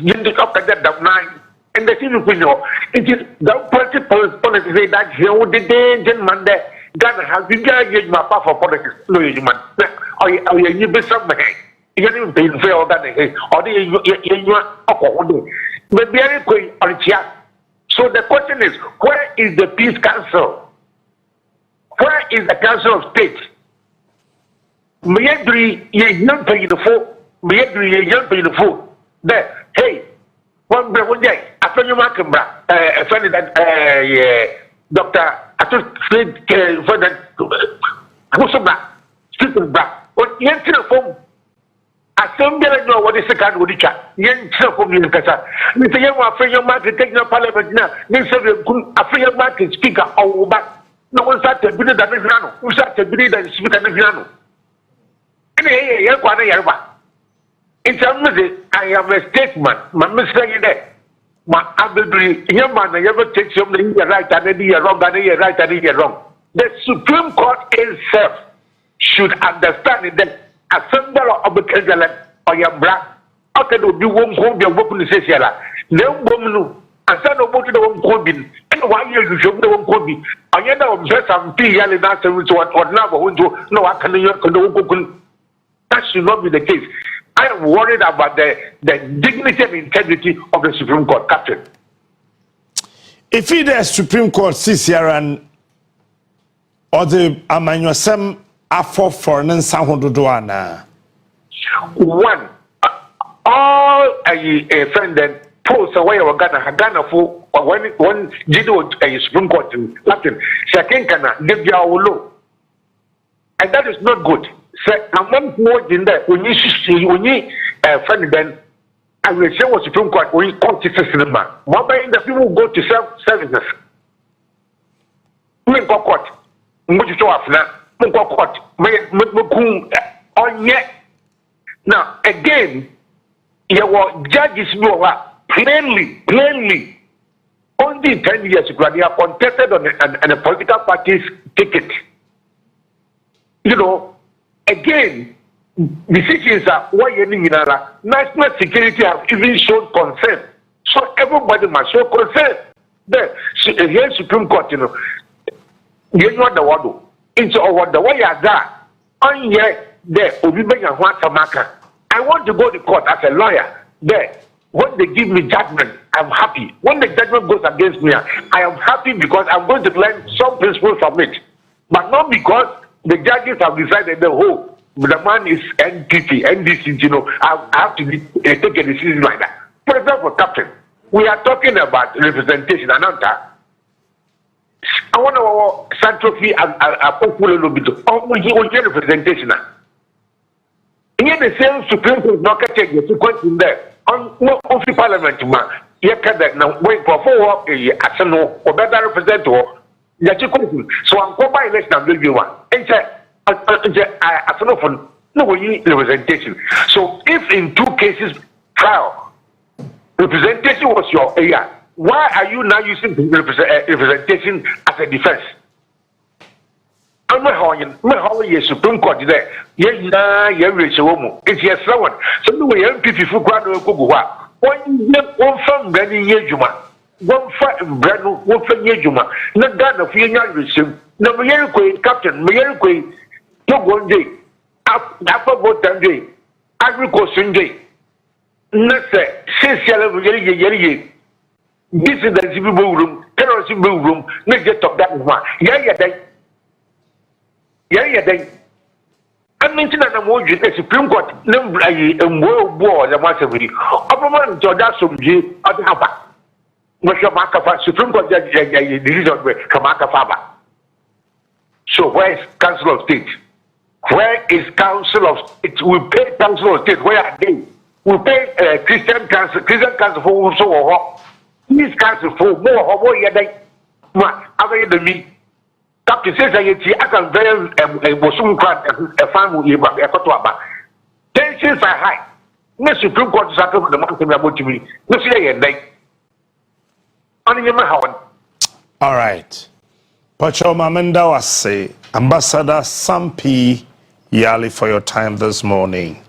you look up at that 9, and the CPP, it is the politics that you did then Monday. Ghana has been getting my power for politics. No, you man. Or you be somebody. You can't even pay for all that. Or you are but very quick on chat. So the question is, where is the Peace Council? Where is the Council of State? Mayedri, you young pay the fool. Mayedri, you young pay the fool. There, hey, one day, after you mark a friend that Dr. I took straight for that. Also back, street back. What yen telephone? Assembly no what is the card with the chat. Yen telephone in the casa. Mr. Yama, free your market, take your parliament now. Then say a free market speaker or back. No one started to build that piano. Who started to build that speaker piano? In terms of I am a statesman, my mistake there. My ability, young man, I ever take something right and you're wrong, and you're right and you're wrong. The Supreme Court itself should understand that a symbol of the Kajala or your black, okay, do you won't hold your weapon to say, no woman, and son of the one combing, and why you show the one combing. I end up just some tea yelling after which one or never window, no, I can do. That should not be the case. I am worried about the dignity and integrity of the Supreme Court, Captain. If the Supreme Court sees here and or the Amanyosem afo foreign Sanhodoana. One, all a friend then post away or Ghana for one Jido a Supreme Court, Captain. Second, Bediatuo. And that is not good. So, I'm not more in there. When you friend then, I will say what Supreme Court when you come to cinema. One by the people go to services. We go court. Much to after. We go court. We on yet. Now again, your judges know plainly, only 10 years ago they are contested on a political party's ticket. You know. Again, decisions are why national security have even shown concern. So everybody must show concern. The here Supreme Court, you know what the word. It's over the way I got. On here, there, I want to go to court as a lawyer. There, when they give me judgment, I'm happy. When the judgment goes against me, I am happy because I'm going to learn some principles from it. But not because the judges have decided the whole the man is NDC, you know, I have to take a decision like that. For example, Captain, we are talking about representation. I want to central fee a popular bit of representation. In the same Supreme Court, not take the sequence in there. On the Parliament, you can wait for 4 years, or better representative. So I'm going by election and will be one. And no representation. So if in 2 cases trial representation was your area, why are you now using representation as a defense? I'm not how you Supreme Court there. It's yes, someone. So no way MPP for Grado Kugua. One from Granny Yejuma. One from Brano, one from Yejuma. Not done of your no, Mayerque, Captain, Mayerque, no 1 day. After both day, agriculture day. Not say, since yellow, this is the civil room, terrorist room, let's get top that one. Yeah, I mentioned that I'm watching the Supreme Court, number a world war, the master with you. Upperman, Jordasum G, at Haba. Maka Supreme Court judge, decision of Kamaka Faba. So where is Council of State? Where is Council of State? We pay Council of State. Where are they? We pay Christian Council for so this Council for more yet. Other me. Captain says I can very a Bosum a family about. Tensions are high. No Supreme Court is after the mountain about to me. No say a day. All right. Pacho Mamenda was say Ambassador Sampi Yali for your time this morning.